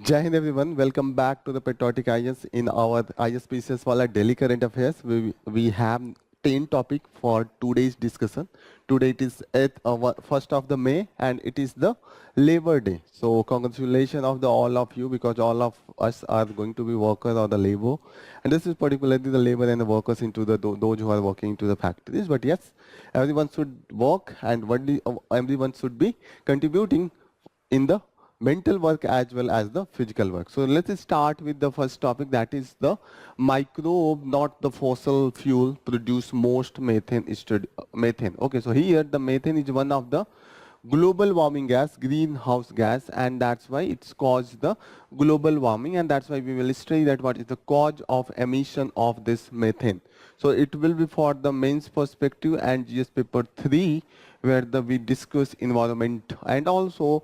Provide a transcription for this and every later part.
Jai Hind everyone, welcome back to the Patriotic IAS in our IAS PCSwala Delhi Current Affairs. We have 10 topic for today's discussion. Today it is 1st of the May and it is the Labor Day. So congratulations of the all of you because all of us are going to be workers or the labor. And this is particularly the labor and the workers into those who are working into the factories. But yes, everyone should work and everyone should be contributing in the mental work as well as the physical work. So let's start with the first topic, that is the microbe, not the fossil fuel, produce most methane. Okay, so here the methane is one of the global warming gas, greenhouse gas, and that's why it's caused the global warming, and that's why we will study that what is the cause of emission of this methane. So it will be for the mains perspective and GS paper 3 where we discuss environment and also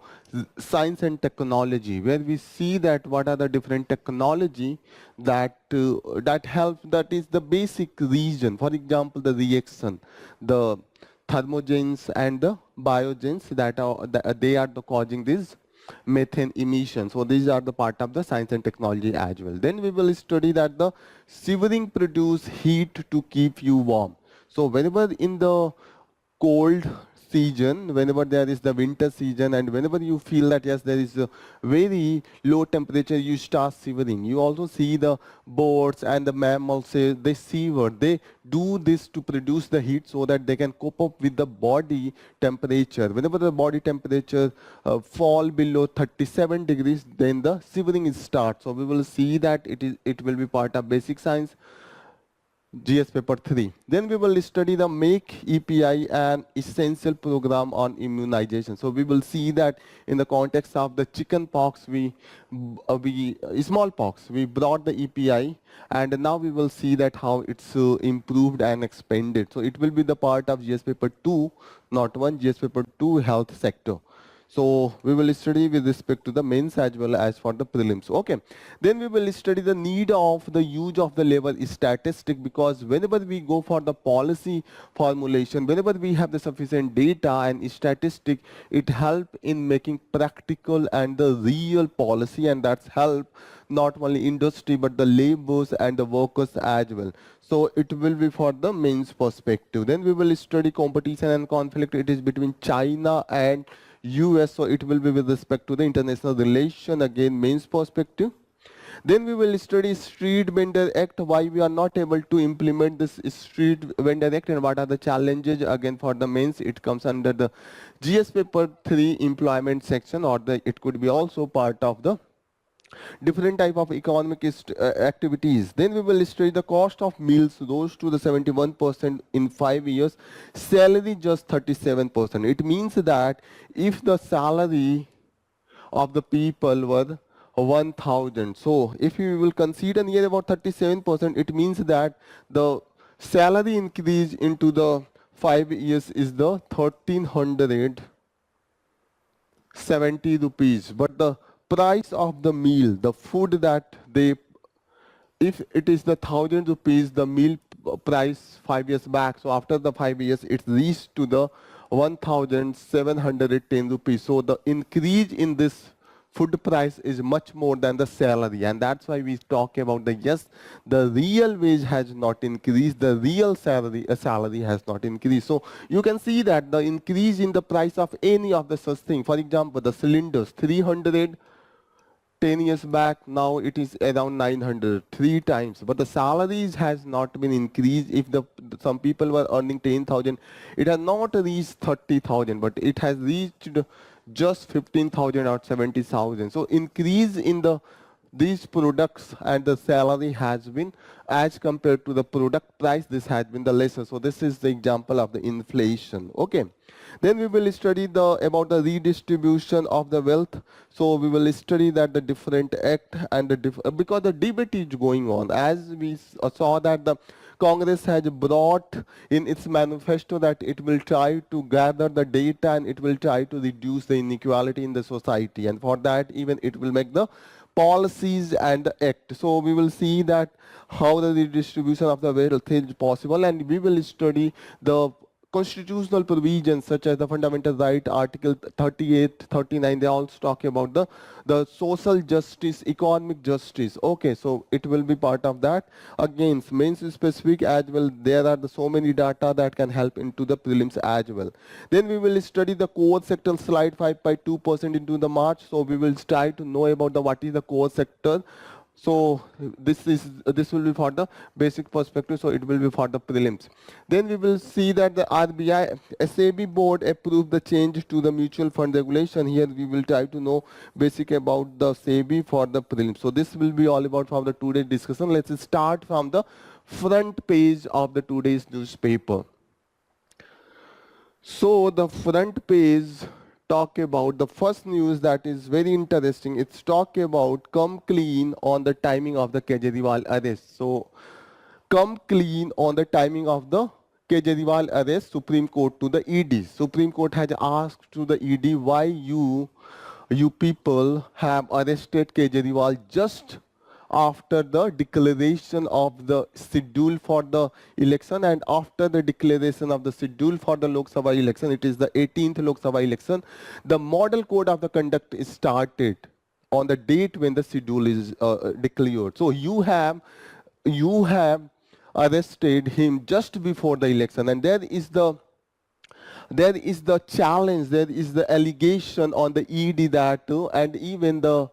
science and technology, where we see that what are the different technology that help, that is the basic reason. For example, the reaction, the thermogens and the biogens they are the causing this methane emission. So these are the part of the science and technology as well. Then we will study that the shivering produce heat to keep you warm. So whenever in the cold season, whenever there is the winter season, and whenever you feel that yes, there is a very low temperature, you start shivering. You also see the birds and the mammals, they shiver. They do this to produce the heat so that they can cope up with the body temperature. Whenever the body temperature fall below 37 degrees, then the shivering starts. So we will see that it will be part of basic science. GS paper 3. Then we will study the MAKE EPI and essential program on immunization. So we will see that in the context of the chicken pox, smallpox, we brought the EPI, and now we will see that how it's improved and expanded. So it will be the part of GS paper 2, not 1, GS paper 2 health sector. So we will study with respect to the mains as well as for the prelims. Okay. Then we will study the need of the use of the labor statistic, because whenever we go for the policy formulation, whenever we have the sufficient data and statistic, it help in making practical and the real policy, and that's help not only industry but the laborers and the workers as well. So it will be for the mains perspective. Then we will study competition and conflict. It is between China and US, so it will be with respect to the international relation, again mains perspective. Then we will study Street Vendor Act, why we are not able to implement this Street Vendor Act and what are the challenges. Again for the mains, it comes under the GS paper 3 employment section, or it could be also part of the different type of economic activities. Then we will study the cost of meals rose to the 71% in 5 years, salary just 37%. It means that if the salary of the people were 1,000, so if we will consider near about 37%, it means that the salary increase into the 5 years is the 1,370 rupees, but the price of the meal, the food that they, if it is the 1,000 rupees, the meal price 5 years back, so after the 5 years, it reached to the 1,710 rupees. So the increase in this food price is much more than the salary, and that's why we talk about the yes, the real wage has not increased, the real salary has not increased. So you can see that the increase in the price of any of the such thing, for example, the cylinders 300 10 years back, now it is around 900, 3 times. But the salaries has not been increased. If some people were earning 10,000, it has not reached 30,000, but it has reached just 15,000 or 70,000. So increase in these products and the salary has been, as compared to the product price, this has been the lesser. So this is the example of the inflation. Okay. Then we will study about the redistribution of the wealth. So we will study that the different act and because the debate is going on, as we saw that the Congress has brought in its manifesto that it will try to gather the data and it will try to reduce the inequality in the society, and for that even it will make the policies and the act. So we will see that how the redistribution of the wealth is possible, and we will study the constitutional provisions such as the fundamental right, article 38, 39, they also talk about the social justice, economic justice. Okay, so it will be part of that. Again, mains specific as well, there are so many data that can help into the prelims as well. Then we will study the core sector, slide 5.2% into the March. So we will try to know about the what is the core sector. So this will be for the basic perspective, so it will be for the prelims. Then we will see that the RBI SAB board approved the change to the mutual fund regulation. Here we will try to know basic about the SAB for the prelims. So this will be all about from the today's discussion. Let's start from the front page of the today's newspaper. So the front page talk about the first news that is very interesting. It's talk about come clean on the timing of the Kejriwal arrest. So come clean on the timing of the Kejriwal arrest, Supreme Court to the ED. Supreme Court has asked to the ED why you people have arrested Kejriwal just after the declaration of the schedule for the election, and after the declaration of the schedule for the Lok Sabha election, it is the 18th Lok Sabha election, the model code of the conduct is started on the date when the schedule is declared. So you have arrested him just before the election, and there is the challenge, there is the allegation on the ED that and even the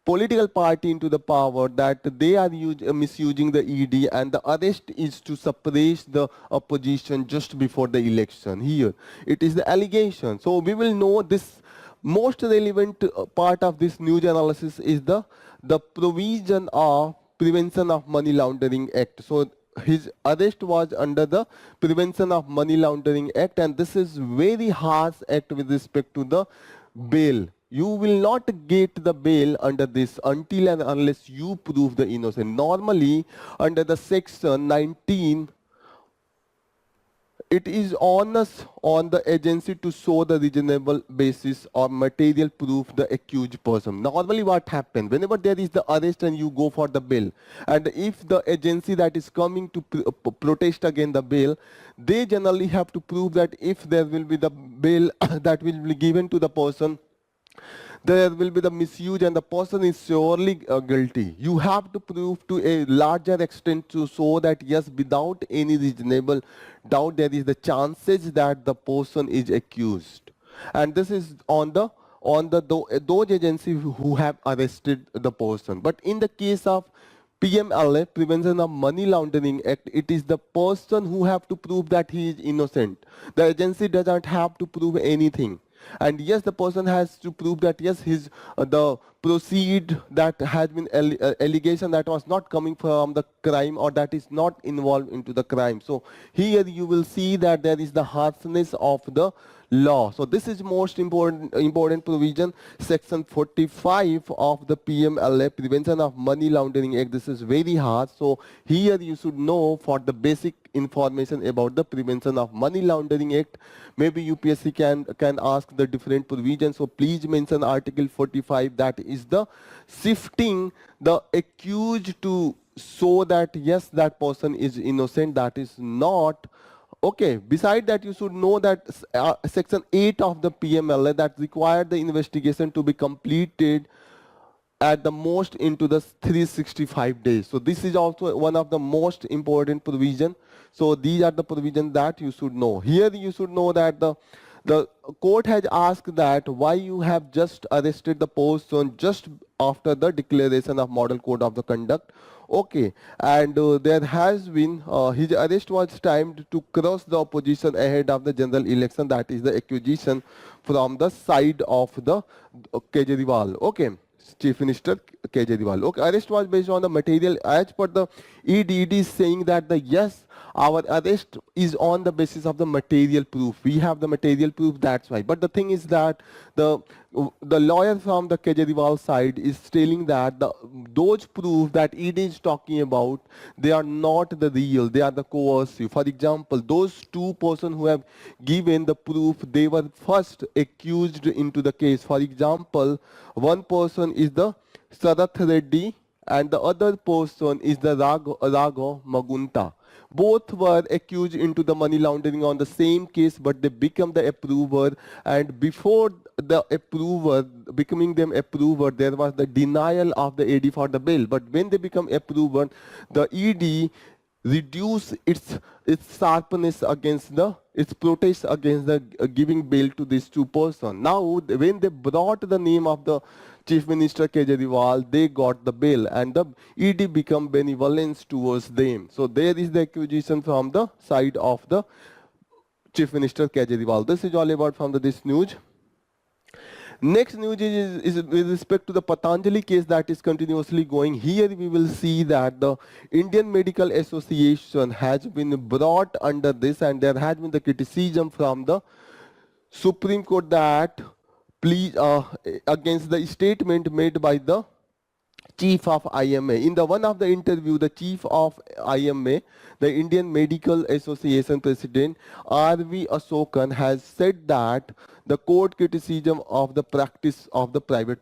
political party into the power that they are misusing the ED, and the arrest is to suppress the opposition just before the election. Here it is the allegation. So we will know this. Most relevant part of this news analysis is the provision of Prevention of Money Laundering Act. So his arrest was under the Prevention of Money Laundering Act, and this is very harsh act with respect to the bail. You will not get the bail under this until and unless you prove the innocent. Normally, under the section 19, it is onus on the agency to show the reasonable basis or material proof the accused person. Normally what happens, whenever there is the arrest and you go for the bail, and if the agency that is coming to protest against the bail, they generally have to prove that if there will be the bail that will be given to the person, there will be the misuse and the person is surely guilty. You have to prove to a larger extent to show that yes, without any reasonable doubt, there is the chances that the person is accused. And this is on those agencies who have arrested the person. But in the case of PMLA, Prevention of Money Laundering Act, it is the person who have to prove that he is innocent. The agency does not have to prove anything. And yes, the person has to prove that yes, his the proceed that has been allegation that was not coming from the crime or that is not involved into the crime. So here you will see that there is the harshness of the law. So this is most important provision, section 45 of the PMLA, Prevention of Money Laundering Act. This is very hard. So here you should know for the basic information about the Prevention of Money Laundering Act. Maybe UPSC can ask the different provisions. So please mention Article 45, that is the shifting the accused to show that yes, that person is innocent, that is not. Okay, beside that you should know that section 8 of the PMLA that required the investigation to be completed at the most into the 365 days. So this is also one of the most important provision. So these are the provisions that you should know. Here you should know that the court has asked that why you have just arrested the person just after the declaration of model code of the conduct. Okay, and there has been, his arrest was timed to cross the opposition ahead of the general election. That is the accusation from the side of the Kejriwal. Okay, Chief Minister Kejriwal. Okay, arrest was based on the material as per the ED is saying that the yes, our arrest is on the basis of the material proof. We have the material proof, that's why. But the thing is that the lawyer from the Kejriwal side is telling that those proof that ED is talking about, they are not the real, they are the coercive. For example, those two persons who have given the proof, they were first accused into the case. For example, one person is the Sarath Reddy and the other person is the Rago Magunta. Both were accused into the money laundering on the same case, but they become the approver. And before the approver, becoming them approver, there was the denial of the AD for the bail. But when they become approver, the ED reduce its sharpness against the its protest against the giving bail to these two persons. Now, when they brought the name of the Chief Minister Kejriwal, they got the bail, and the ED become benevolence towards them. So there is the accusation from the side of the Chief Minister Kejriwal. This is all about from this news. Next news is with respect to the Patanjali case that is continuously going. Here we will see that the Indian Medical Association has been brought under this, and there has been the criticism from the Supreme Court that please against the statement made by the chief of IMA. In the one of the interview, the chief of IMA, the Indian Medical Association President R.V. Asokan, has said that the court criticism of the practice of the private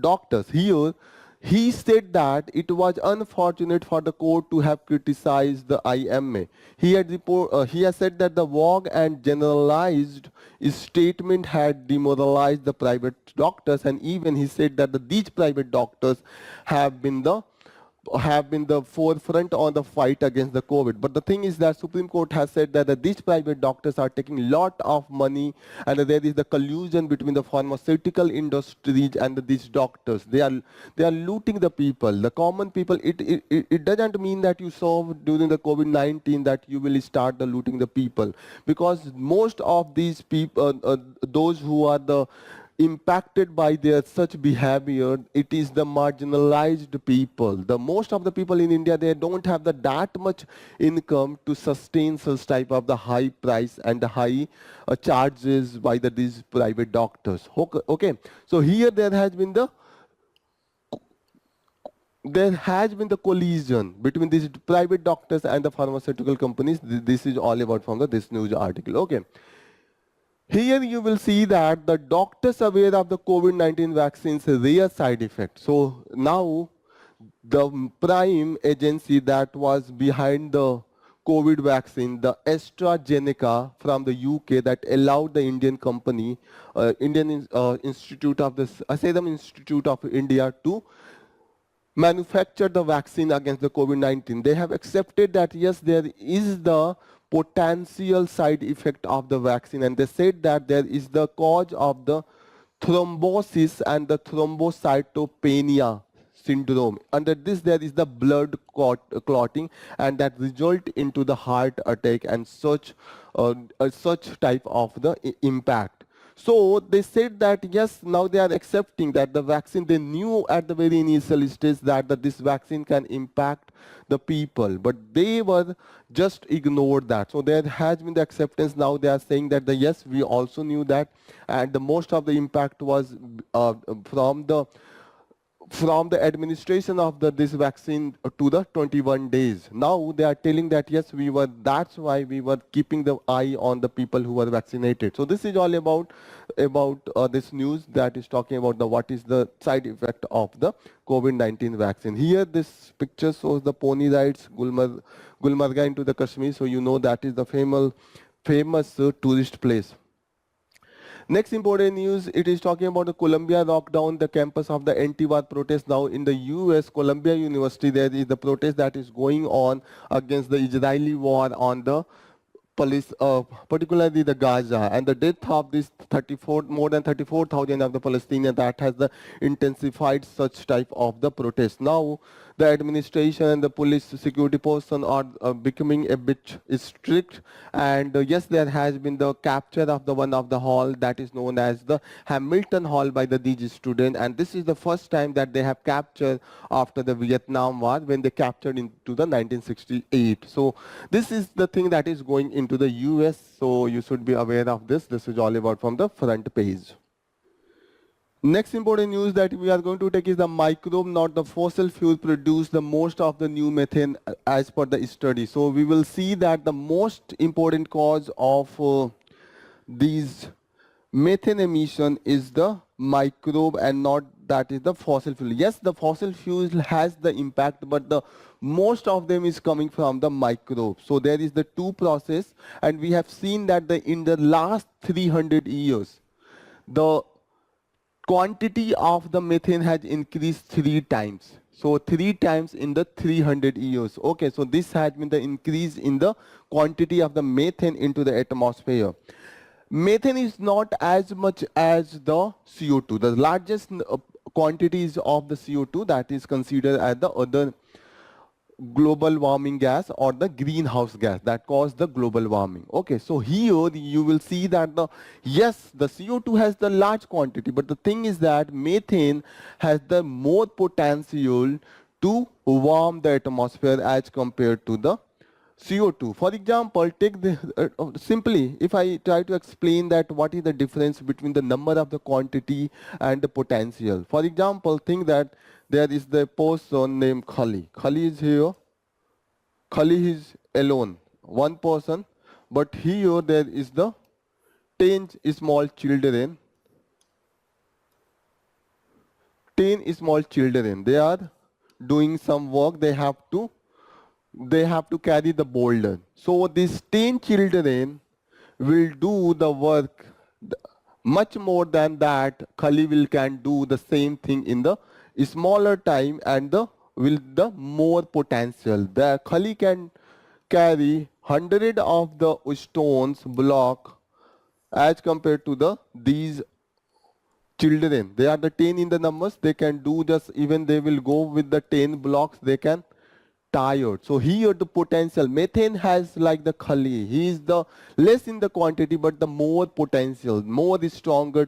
doctors. Here, he said that it was unfortunate for the court to have criticized the IMA. He has said that the vague and generalized statement had demoralized the private doctors, and even he said that these private doctors have been the forefront on the fight against the COVID. But the thing is that Supreme Court has said that these private doctors are taking lot of money, and there is the collusion between the pharmaceutical industries and these doctors. They are looting the people, the common people. It doesn't mean that you saw during the COVID-19 that you will start the looting the people, because most of these people, those who are the impacted by their such behavior, it is the marginalized people. The most of the people in India, they don't have that much income to sustain such type of the high price and the high charges by these private doctors. Okay, so here there has been the collision between these private doctors and the pharmaceutical companies. This is all about from this news article. Okay. Here you will see that the doctors aware of the COVID-19 vaccine's rare side effects. So now the prime agency that was behind the COVID vaccine, the AstraZeneca from the UK, that allowed the Indian company, Indian Institute of the Serum Institute of India, to manufacture the vaccine against the COVID-19. They have accepted that yes, there is the potential side effect of the vaccine, and they said that there is the cause of the thrombosis and the thrombocytopenia syndrome. Under this, there is the blood clotting, and that result into the heart attack and such type of the impact. So they said that yes, now they are accepting that the vaccine, they knew at the very initial stage that this vaccine can impact the people, but they were just ignored that. So there has been the acceptance. Now they are saying that yes, we also knew that, and the most of the impact was from the administration of this vaccine to the 21 days. Now they are telling that yes, that's why we were keeping the eye on the people who were vaccinated. So this is all about this news that is talking about what is the side effect of the COVID-19 vaccine. Here this picture shows the pony rides Gulmarga into the Kashmir. So you know that is the famous tourist place. Next important news, it is talking about the Columbia lockdown, the campus of the anti-war protest. Now in the US, Columbia University, there is the protest that is going on against the Israeli war on the police, particularly the Gaza, and the death of this more than 34,000 of the Palestinians, that has the intensified such type of the protest. Now the administration and the police security person are becoming a bit strict, and yes, there has been the capture of the one of the hall that is known as the Hamilton Hall by these students, and this is the first time that they have captured after the Vietnam War, when they captured into the 1968. So this is the thing that is going into the US, so you should be aware of this. This is all about from the front page. Next important news that we are going to take is the microbe, not the fossil fuel, produce the most of the new methane as per the study. So we will see that the most important cause of these methane emission is the microbe and not that is the fossil fuel. Yes, the fossil fuel has the impact, but the most of them is coming from the microbe. So there is the two process, and we have seen that in the last 300 years, the quantity of the methane has increased 3 times. So 3 times in the 300 years. Okay, so this has been the increase in the quantity of the methane into the atmosphere. Methane is not as much as the CO2. The largest quantities of the CO2 that is considered as the other global warming gas or the greenhouse gas that cause the global warming. Okay, so here you will see that yes, the CO2 has the large quantity, but the thing is that methane has the more potential to warm the atmosphere as compared to the CO2. For example, take the simply, if I try to explain that what is the difference between the number of the quantity and the potential. For example, think that there is the person named Khali. Khali is here. Khali is alone, one person, but here there is the 10 small children. 10 small children. They are doing some work. They have to carry the boulder. So these 10 children will do the work much more than that. Khali can do the same thing in the smaller time and with the more potential. The Khali can carry 100 of the stones block as compared to these children. They are the 10 in the numbers. They can do just even they will go with the 10 blocks. They can tired. So here the potential, methane has like the Khali. He is the less in the quantity, but the more potential, more is stronger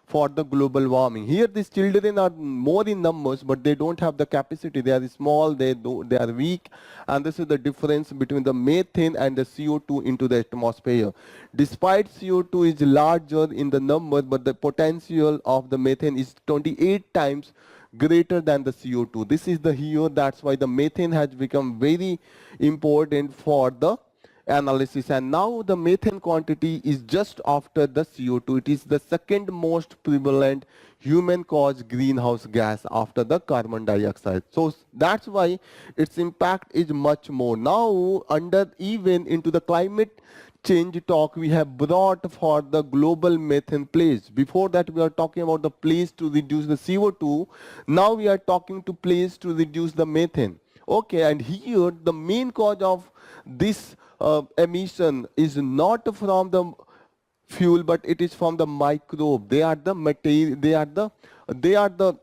for the global warming. Here these children are more in numbers, but they don't have the capacity. They are small, they are weak, and this is the difference between the methane and the CO2 into the atmosphere. Despite CO2 is larger in the number, but the potential of the methane is 28 times greater than the CO2. This is the here, that's why the methane has become very important for the analysis. And now the methane quantity is just after the CO2. It is the second most prevalent human caused greenhouse gas after the carbon dioxide. So that's why its impact is much more. Now under even into the climate change talk we have brought for the global methane place. Before that we are talking about the place to reduce the CO2. Now we are talking to place to reduce the methane. Okay, and here the main cause of this emission is not from the fuel, but it is from the microbe. They are the material, they are the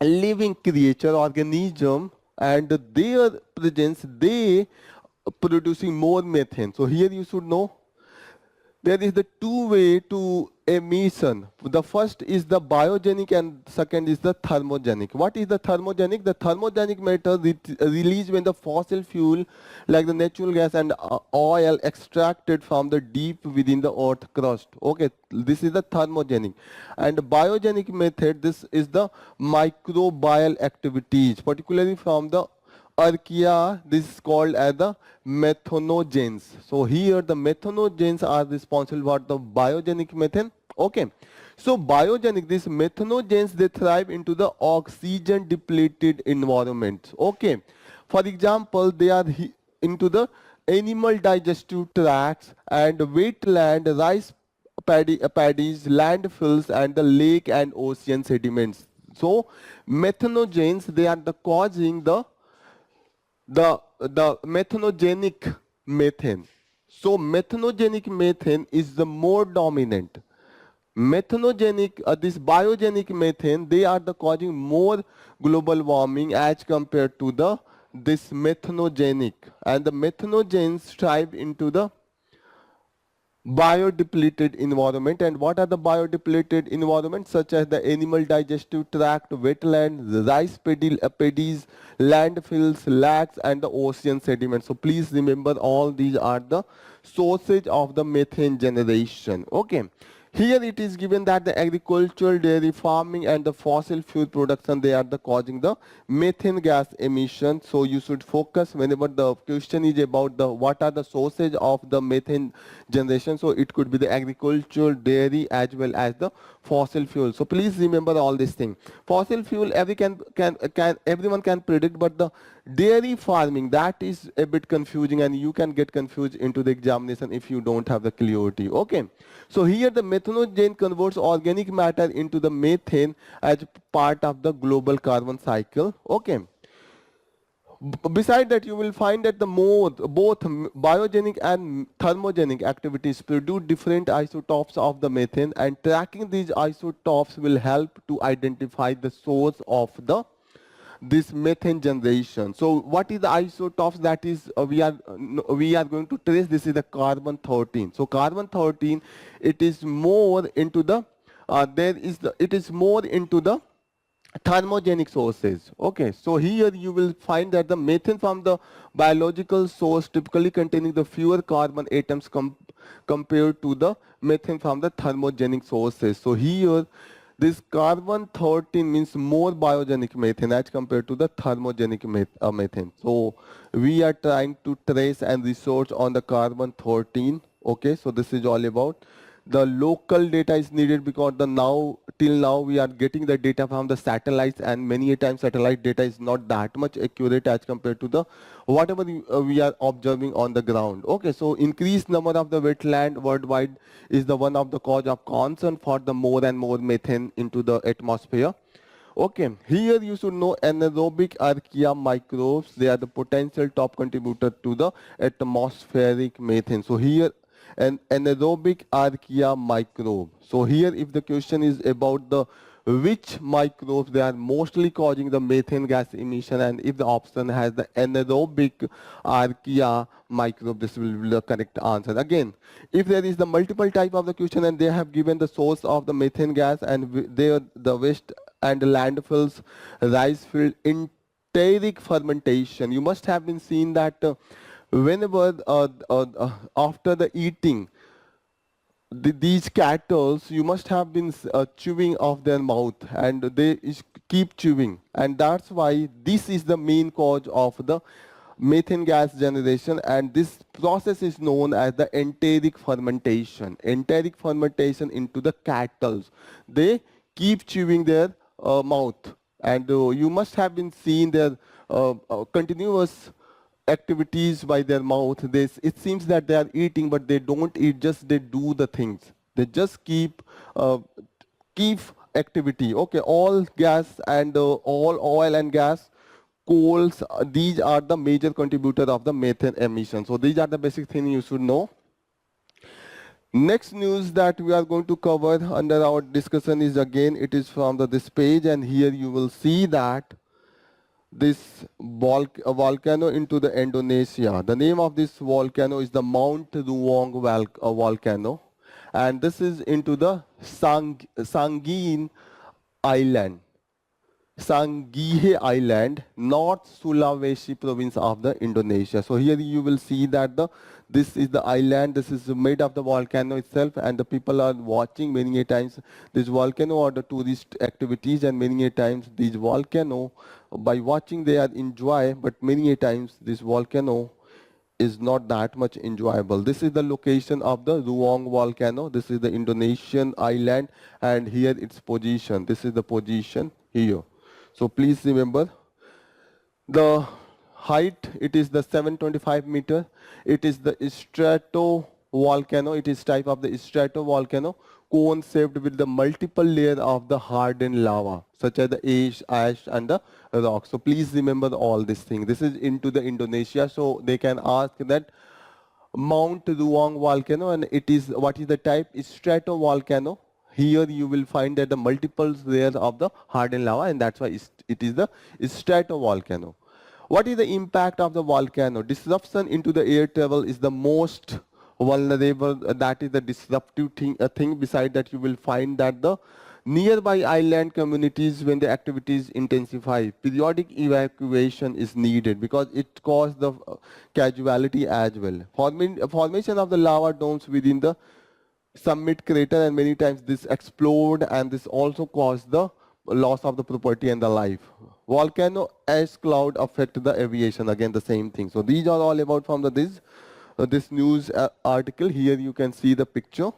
living creature, organism, and their presence, they producing more methane. So here you should know there is the two way to emission. The first is the biogenic and second is the thermogenic. What is the thermogenic? The thermogenic matter released when the fossil fuel like the natural gas and oil extracted from the deep within the earth crust. Okay, this is the thermogenic. And biogenic method, this is the microbial activities, particularly from the archaea. This is called as the methanogens. So here the methanogens are responsible for the biogenic methane. Okay, so biogenic, these methanogens, they thrive into the oxygen depleted environment. Okay, for example, they are into the animal digestive tracts and wetland, rice paddies, landfills, and the lake and ocean sediments. So methanogens, they are the causing the methanogenic methane. So methanogenic methane is the more dominant. Methanogenic, this biogenic methane, they are the causing more global warming as compared to this methanogenic. And the methanogens thrive into the biodepleted environment. And what are the biodepleted environments? Such as the animal digestive tract, wetlands, rice paddies, landfills, lakes, and the ocean sediments. So please remember all these are the sources of the methane generation. Okay. Here it is given that the agricultural, dairy farming and the fossil fuel production, they are the causing the methane gas emission. So you should focus whenever the question is about the what are the sources of the methane generation. So it could be the agricultural, dairy as well as the fossil fuel. So please remember all these things. Fossil fuel everyone can predict, but the dairy farming, that is a bit confusing and you can get confused into the examination if you don't have the clarity. Okay. So here the methanogen converts organic matter into the methane as part of the global carbon cycle. Okay. Beside that, you will find that the both biogenic and thermogenic activities produce different isotopes of the methane, and tracking these isotopes will help to identify the source of the this methane generation. So what is the isotopes that is we are going to trace? This is the carbon 13. So carbon 13, it is more into the it is more into the thermogenic sources. Okay, so here you will find that the methane from the biological source typically containing the fewer carbon atoms compared to the methane from the thermogenic sources. So here this carbon 13 means more biogenic methane as compared to the thermogenic methane. So we are trying to trace and research on the carbon 13. Okay, so this is all about. The local data is needed because till now we are getting the data from the satellites, and many a times satellite data is not that much accurate as compared to the whatever we are observing on the ground. Okay, so increased number of the wetland worldwide is the one of the cause of concern for the more and more methane into the atmosphere. Okay, here you should know anaerobic archaea microbes, they are the potential top contributor to the atmospheric methane. So here an anaerobic archaea microbe. So here if the question is about the which microbes they are mostly causing the methane gas emission, and if the option has the anaerobic archaea microbe, this will be the correct answer. Again, if there is the multiple type of the question and they have given the source of the methane gas and the waste and the landfills, rice field, enteric fermentation, you must have been seen that whenever after the eating these cattle, you must have been chewing off their mouth, and they keep chewing, and that's why this is the main cause of the methane gas generation, and this process is known as the enteric fermentation. Enteric fermentation into the cattle, they keep chewing their mouth, and you must have been seeing their continuous activities by their mouth. It seems that they are eating, but they don't eat, just they do the things. They just keep activity. Okay, all gas and all oil and gas, coals, these are the major contributor of the methane emission. So these are the basic things you should know. Next news that we are going to cover under our discussion is, again, it is from this page, and here you will see that this volcano into the Indonesia. The name of this volcano is the Mount Ruang volcano, and this is into the Sangihe Island. Sangihe Island, North Sulawesi province of the Indonesia. So here you will see that this is the island, this is made of the volcano itself, and the people are watching many a times this volcano or the tourist activities, and many a times these volcano, by watching they are enjoy, but many a times this volcano is not that much enjoyable. This is the location of the Ruang volcano. This is the Indonesian island, and here its position. This is the position here. So please remember the height, it is the 725 meter. It is the stratovolcano. It is type of the stratovolcano, cone shaped with the multiple layer of the hardened lava, such as the ash and the rock. So please remember all these things. This is into the Indonesia. So they can ask that Mount Ruang volcano, and it is, what is the type? It's stratovolcano. Here you will find that the multiple layers of the hardened lava, and that's why it is the stratovolcano. What is the impact of the volcano? Disruption into the air travel is the most vulnerable. That is the disruptive thing. Beside that, you will find that the nearby island communities, when the activities intensify, periodic evacuation is needed because it causes the casualty as well. Formation of the lava domes within the summit crater, and many times this explode, and this also caused the loss of the property and the life. Volcano ash cloud affect the aviation, again the same thing. So these are all about from the this news article. Here you can see the picture.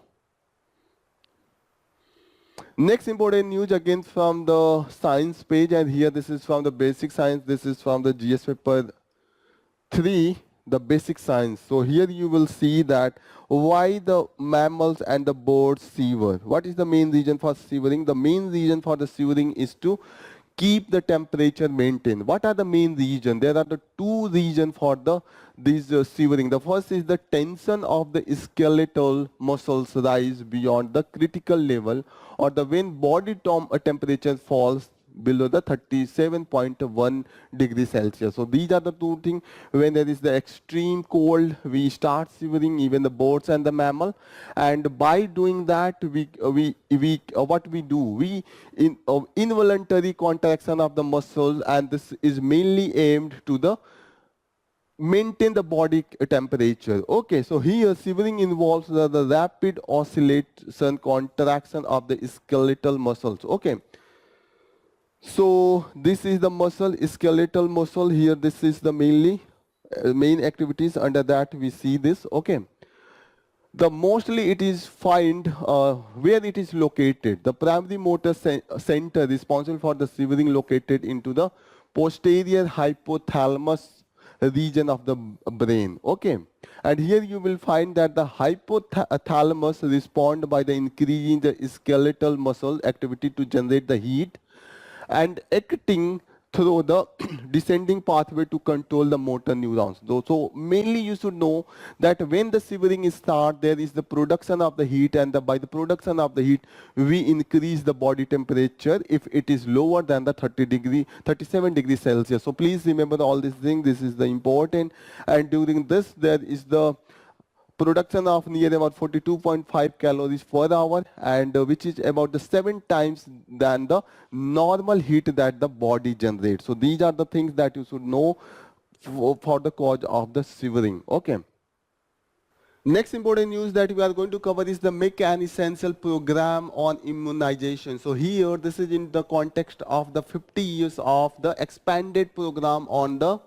Next important news again from the science page, and here this is from the basic science. This is from the GS paper 3, the basic science. So here you will see that why the mammals and the birds sever. What is the main reason for severing? The main reason for the severing is to keep the temperature maintained. What are the main reasons? There are the two reasons for this severing. The first is the tension of the skeletal muscles rise beyond the critical level, or the when body temperature falls below the 37.1 degrees Celsius. So these are the two things. When there is the extreme cold, we start shivering, even the birds and the mammal. And by doing that, what we do, we involuntary contraction of the muscles, and this is mainly aimed to the maintain the body temperature. Okay, so here shivering involves the rapid oscillation contraction of the skeletal muscles. Okay. So this is the muscle, skeletal muscle. Here this is the main activities. Under that we see this. Okay. The mostly it is find where it is located. The primary motor center responsible for the shivering located into the posterior hypothalamus region of the brain. Okay. And here you will find that the hypothalamus respond by the increasing the skeletal muscle activity to generate the heat, and acting through the descending pathway to control the motor neurons. So mainly you should know that when the shivering starts, there is the production of the heat, and by the production of the heat, we increase the body temperature if it is lower than the 37 degrees Celsius. So please remember all these things. This is the important. And during this, there is the production of near about 42.5 calories per hour, and which is about the 7 times than the normal heat that the body generates. So these are the things that you should know for the cause of the shivering. Okay. Next important news that we are going to cover is the Methane Essential Program on Immunization. So here this is in the context of the 50 years of the expanded program on the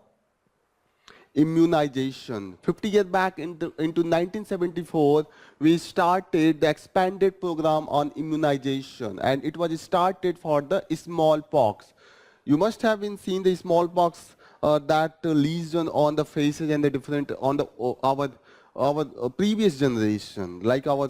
immunization. 50 years back into 1974, we started the expanded program on immunization, and it was started for the smallpox. You must have been seen the smallpox, that lesion on the faces and the different on the our previous generation, like our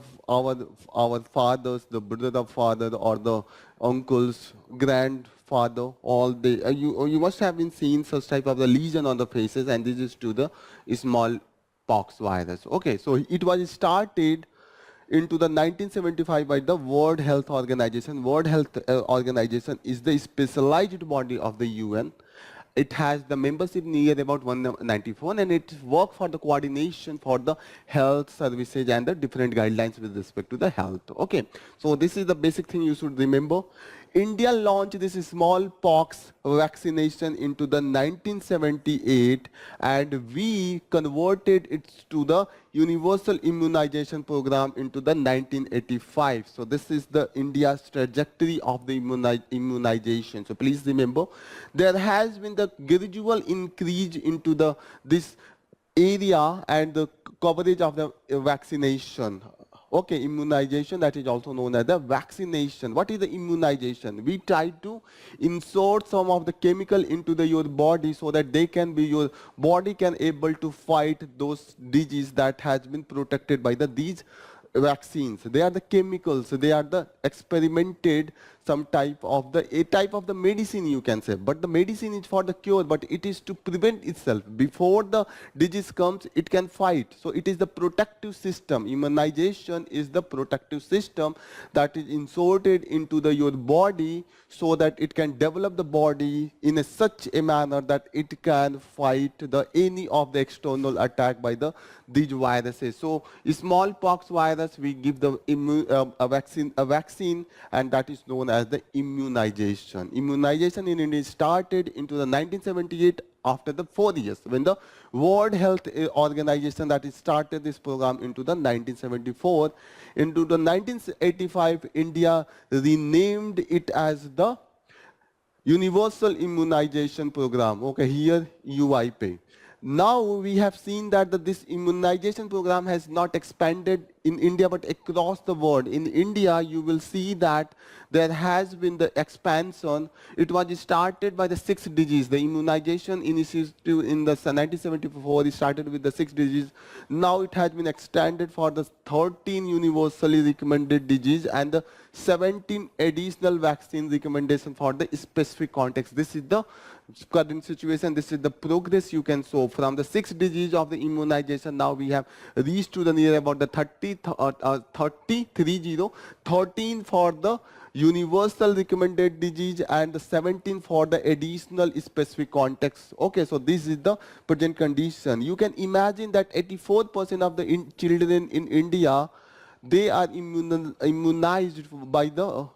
fathers, the brother of father, or the uncles, grandfather, all the you must have been seen such type of the lesion on the faces, and this is to the smallpox virus. Okay, so it was started into the 1975 by the World Health Organization. World Health Organization is the specialized body of the UN. It has the membership near about 194, and it works for the coordination for the health services and the different guidelines with respect to the health. Okay, so this is the basic thing you should remember. India launched this smallpox vaccination into the 1978, and we converted it to the universal immunization program into the 1985. So this is the India's trajectory of the immunization. So please remember, there has been the gradual increase into this area and the coverage of the vaccination. Okay, immunization, that is also known as the vaccination. What is the immunization? We try to insert some of the chemical into your body so that your body can able to fight those diseases that has been protected by these vaccines. They are the chemicals, they are the experimented some type of the medicine, you can say, but the medicine is for the cure, but it is to prevent itself. Before the disease comes, it can fight. So it is the protective system. Immunization is the protective system that is inserted into your body so that it can develop the body in such a manner that it can fight any of the external attack by these viruses. So smallpox virus, we give a vaccine, and that is known as the immunization. Immunization in India started into the 1978 after the 4 years, when the World Health Organization that is started this program into the 1974. Into the 1985, India renamed it as the Universal Immunization Program. Okay, here UIP. Now we have seen that this immunization program has not expanded in India but across the world. In India, you will see that there has been the expansion. It was started by the 6 diseases. The immunization initiative in the 1974 it started with the 6 diseases. Now it has been extended for the 13 universally recommended diseases and the 17 additional vaccine recommendation for the specific context. This is the current situation. This is the progress you can show from the 6 diseases of the immunization. Now we have reached to the near about the 13 for the universal recommended disease and the 17 for the additional specific context. Okay, so this is the present condition. You can imagine that 84% of the children in India, they are immunized by the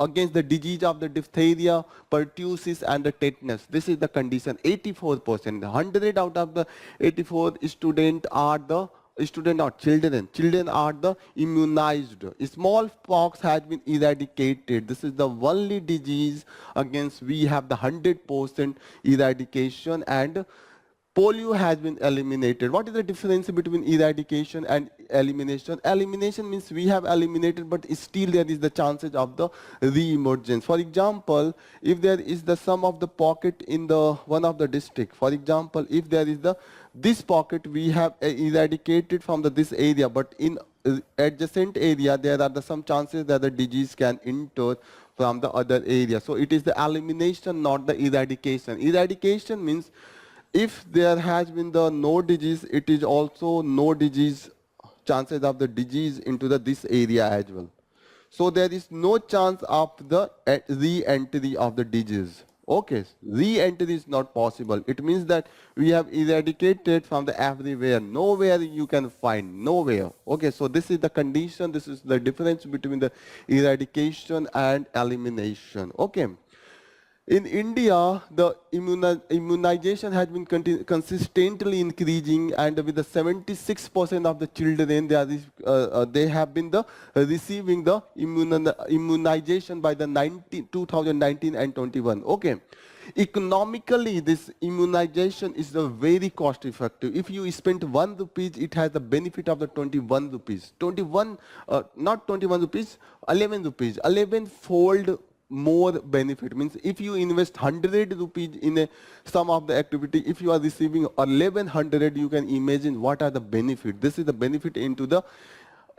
against the disease of the diphtheria, pertussis and the tetanus. This is the condition. 84%. 100 out of the 84 students are the children. Children are the immunized. Smallpox has been eradicated. This is the only disease against we have the 100% eradication, and polio has been eliminated. What is the difference between eradication and elimination? Elimination means we have eliminated, but still there is the chances of the re-emergence. For example, if there is the sum of the pocket in the one of the district, for example, if there is this pocket we have eradicated from this area, but in adjacent area there are some chances that the disease can enter from the other area. So it is the elimination, not the eradication. Eradication means if there has been the no disease, it is also no disease, chances of the disease into this area as well. So there is no chance of the re-entry of the disease. Okay, re-entry is not possible. It means that we have eradicated from the everywhere. Nowhere you can find, nowhere. Okay, so this is the condition. This is the difference between the eradication and elimination. Okay. In India, the immunization has been consistently increasing, and with the 76% of the children, they have been receiving the immunization by the 2019 and 21. Okay. Economically, this immunization is very cost effective. If you spend 1 rupees, it has the benefit of the 21 rupees. not 21 rupees, 11 rupees. 11-fold more benefit. Means if you invest 100 rupees in some of the activity, if you are receiving 1100, you can imagine what are the benefit. This is the benefit into the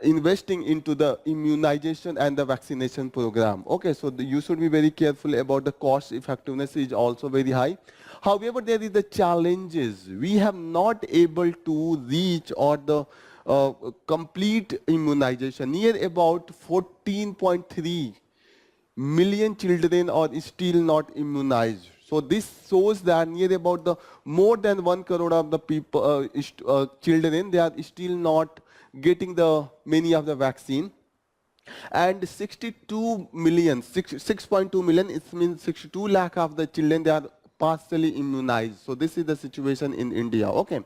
investing into the immunization and the vaccination program. Okay, so you should be very careful about the cost effectiveness is also very high. However, there is the challenges. We have not able to reach or the complete immunization. Near about 14.3 million children are still not immunized. So this shows that near about the more than 1 crore of the people, children, they are still not getting the many of the vaccine. And 62 million, 6.2 million, it means 62 lakh of the children, they are partially immunized. So this is the situation in India. Okay.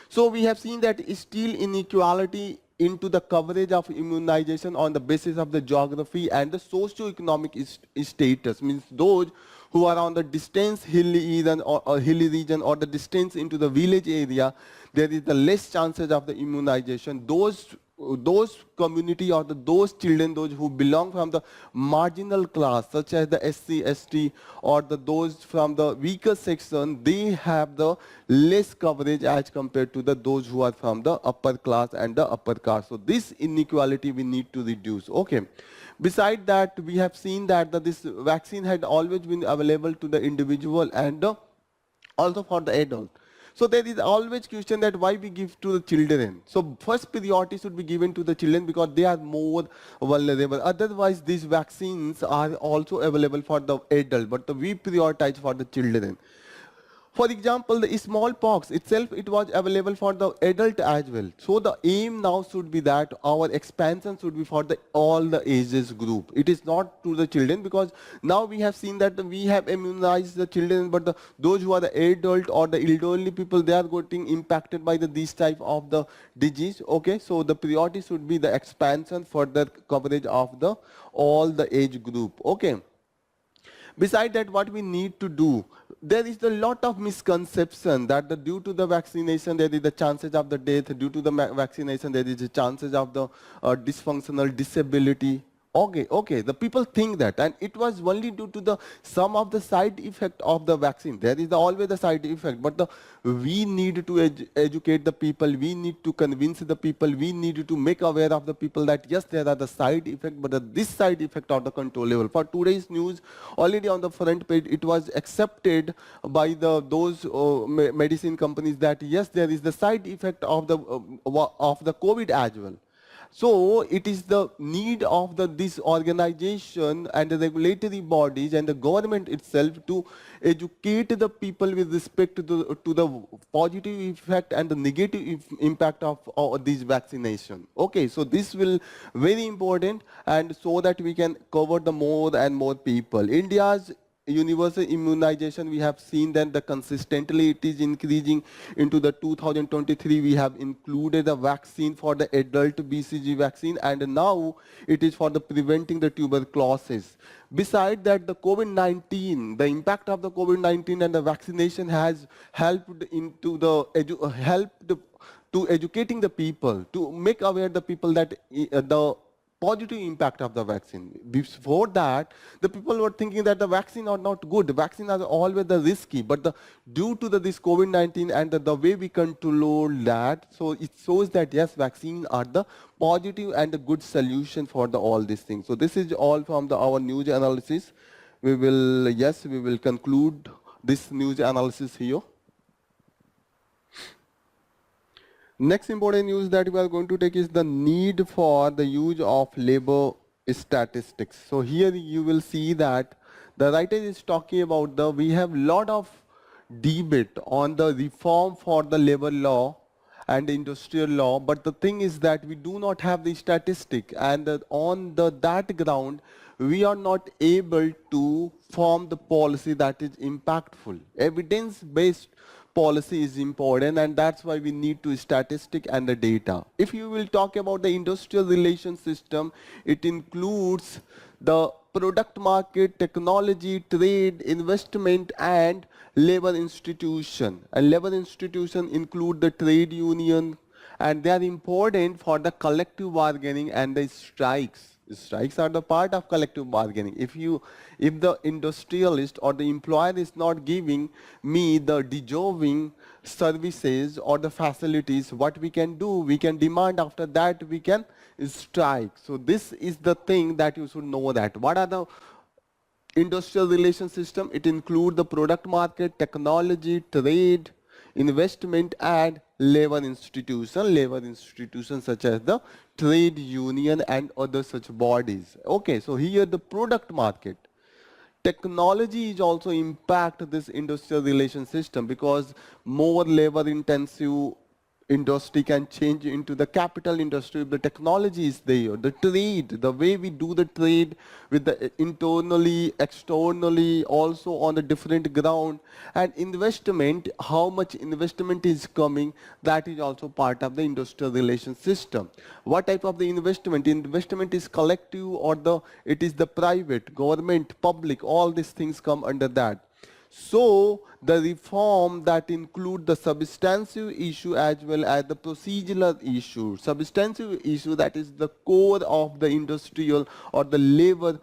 So we have seen that still inequality into the coverage of immunization on the basis of the geography and the socio-economic status. Means those who are on the distant hilly region or the distance into the village area, there is the less chances of the immunization. Those community or those children, those who belong from the marginal class, such as the SC, ST, or those from the weaker section, they have the less coverage as compared to those who are from the upper class and the upper caste. So this inequality we need to reduce. Okay. Beside that, we have seen that this vaccine had always been available to the individual and also for the adult. So there is always question that why we give to the children. So first priority should be given to the children because they are more vulnerable. Otherwise, these vaccines are also available for the adult, but we prioritize for the children. For example, the smallpox itself, it was available for the adult as well. So the aim now should be that our expansion should be for the all the ages group. It is not to the children, because now we have seen that we have immunized the children, but those who are the adult or the elderly people, they are getting impacted by these type of the disease. Okay, so the priority should be the expansion for the coverage of the all the age group. Okay. Beside that, what we need to do, there is a lot of misconception that due to the vaccination, there is the chances of the death. Due to the vaccination, there is the chances of the dysfunctional disability. Okay, the people think that, and it was only due to the some of the side effect of the vaccine. There is always the side effect, but we need to educate the people, we need to convince the people, we need to make aware of the people that yes, there are the side effect, but this side effect are the controllable. For today's news, already on the front page, it was accepted by those medicine companies that yes, there is the side effect of the COVID as well. So it is the need of this organization and the regulatory bodies and the government itself to educate the people with respect to the positive effect and the negative impact of this vaccination. Okay, so this will very important, and so that we can cover the more and more people. India's universal immunization, we have seen that consistently it is increasing. Into the 2023, we have included a vaccine for the adult BCG vaccine, and now it is for the preventing the tuberculosis. Beside that, the COVID-19, the impact of the COVID-19 and the vaccination has helped into the helped to educating the people, to make aware the people that the positive impact of the vaccine. Before that, the people were thinking that the vaccine are not good. The vaccine are always the risky, but due to this COVID-19 and the way we control that, so it shows that yes, vaccines are the positive and the good solution for all these things. So this is all from our news analysis. We will conclude this news analysis here. Next important news that we are going to take is the need for the use of labor statistics. So here you will see that the writer is talking about we have lot of debate on the reform for the labor law and industrial law, but the thing is that we do not have the statistic, and on that ground we are not able to form the policy that is impactful. Evidence-based policy is important, and that's why we need to statistic and the data. If you will talk about the industrial relation system, it includes the product market, technology, trade, investment, and labor institution. And labor institution include the trade union, and they are important for the collective bargaining and the strikes. Strikes are the part of collective bargaining. If the industrialist or the employer is not giving me the deserving services or the facilities, what we can do, we can demand. After that, we can strike. So this is the thing that you should know, that what are the industrial relation system. It includes the product market, technology, trade, investment, and labor institutions such as the trade union and other such bodies. Okay, so here the product market. Technology is also impact this industrial relation system, because more labor intensive industry can change into the capital industry if the technology is there. The trade, the way we do the trade with the internally, externally, also on a different ground, and investment, how much investment is coming, that is also part of the industrial relation system. What type of the investment? Investment is collective or it is the private, government, public, all these things come under that. So the reform that include the substantive issue as well as the procedural issue. Substantive issue, that is the core of the industrial or the labor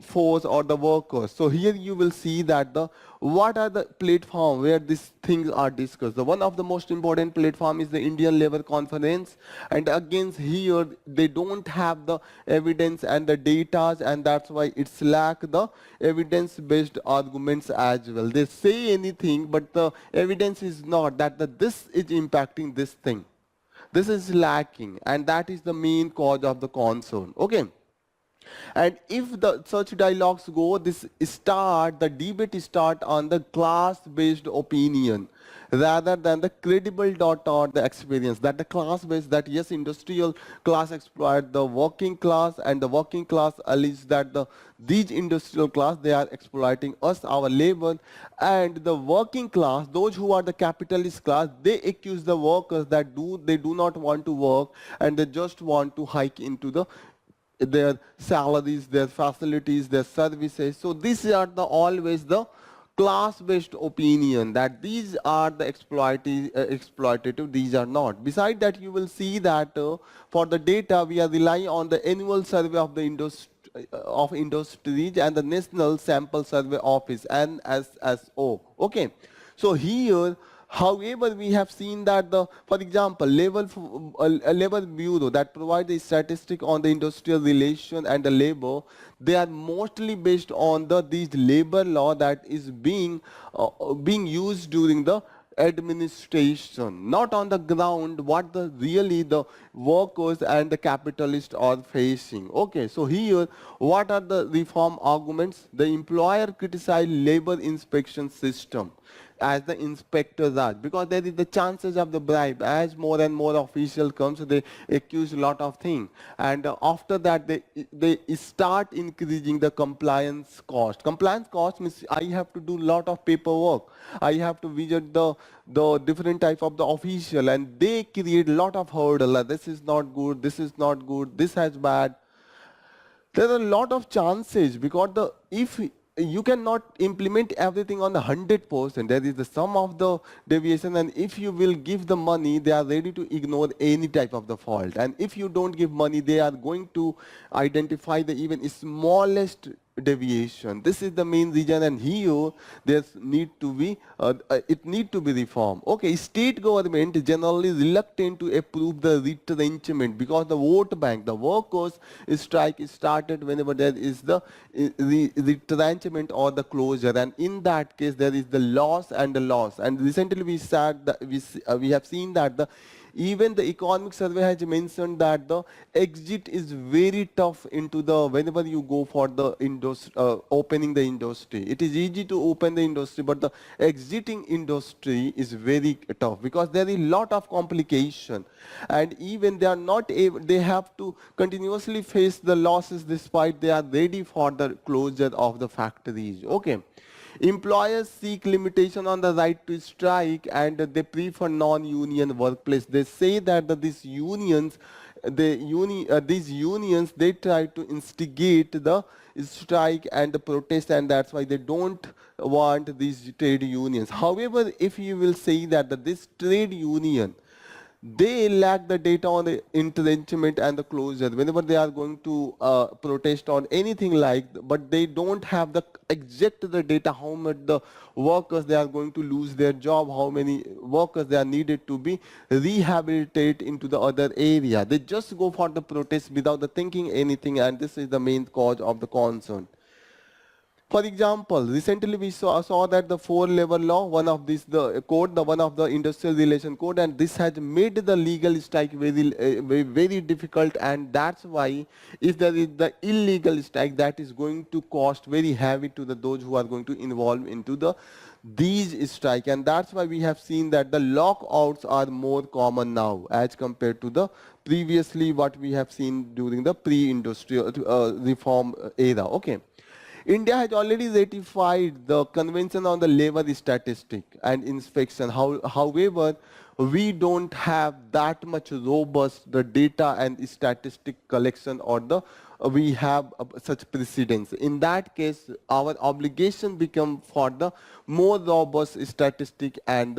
force or the workers. So here you will see that what are the platform where these things are discussed. The one of the most important platform is the Indian Labour Conference, and again here they don't have the evidence and the data, and that's why it's lack the evidence-based arguments as well. They say anything, but the evidence is not that this is impacting this thing. This is lacking, and that is the main cause of the concern. Okay. And if the such dialogues go, the debate start on the class-based opinion rather than the credible data or the experience. That the class-based, that yes, industrial class exploit the working class, and the working class allege that these industrial class, they are exploiting us, our labor, and the working class, those who are the capitalist class, they accuse the workers that they do not want to work, and they just want to hike into their salaries, their facilities, their services. So these are always the class-based opinion that these are the exploitative, these are not. Beside that, you will see that for the data, we are relying on the annual survey of the industries and the National Sample Survey Office, NSSO. Okay, so here, however, we have seen that for example, Labor Bureau that provides a statistic on the industrial relation and the labor, they are mostly based on these labor law that is being used during the administration, not on the ground what really the workers and the capitalists are facing. Okay, so here, what are the reform arguments? The employer criticized labor inspection system as the inspectors are, because there is the chances of the bribe. As more and more official comes, they accuse a lot of things, and after that they start increasing the compliance cost. Compliance cost means I have to do a lot of paperwork, I have to visit the different type of the official, and they create a lot of hurdle. This is not good, this is not good, this has bad. There are a lot of chances, because if you cannot implement everything on the 100%, there is the sum of the deviation, and if you will give the money, they are ready to ignore any type of the fault, and if you don't give money, they are going to identify the even smallest deviation. This is the main reason, and here there's need to be it need to be reformed. Okay, state government is generally reluctant to approve the retrenchment, because the vote bank, the workers strike is started whenever there is the retrenchment or the closure, and in that case there is the loss and the loss. And recently we said that we have seen that even the economic survey has mentioned that the exit is very tough into whenever you go for the opening the industry. It is easy to open the industry, but the exiting industry is very tough, because there is a lot of complication, and even they are not able, they have to continuously face the losses despite they are ready for the closure of the factories. Okay. Employers seek limitation on the right to strike, and they prefer non-union workplace. They say that these unions, they try to instigate the strike and the protest, and that's why they don't want these trade unions. However, if you will say that this trade union, they lack the data on the entrenchment and the closure whenever they are going to protest on anything like, but they don't have the exact the data how much the workers they are going to lose their job, how many workers they are needed to be rehabilitated into the other area. They just go for the protest without the thinking anything, and this is the main cause of the concern. For example, recently we saw that the four labor law, one of this the code, the one of the industrial relation code, and this has made the legal strike very difficult, and that's why if there is the illegal strike, that is going to cost very heavy to those who are going to involve into these strike, and that's why we have seen that the lockouts are more common now as compared to the previously what we have seen during the pre-industrial reform era. Okay. India has already ratified the Convention on the Labor Statistic and Inspection. However, we don't have that much robust the data and statistic collection, or we have such precedents. In that case, our obligation become for the more robust statistic and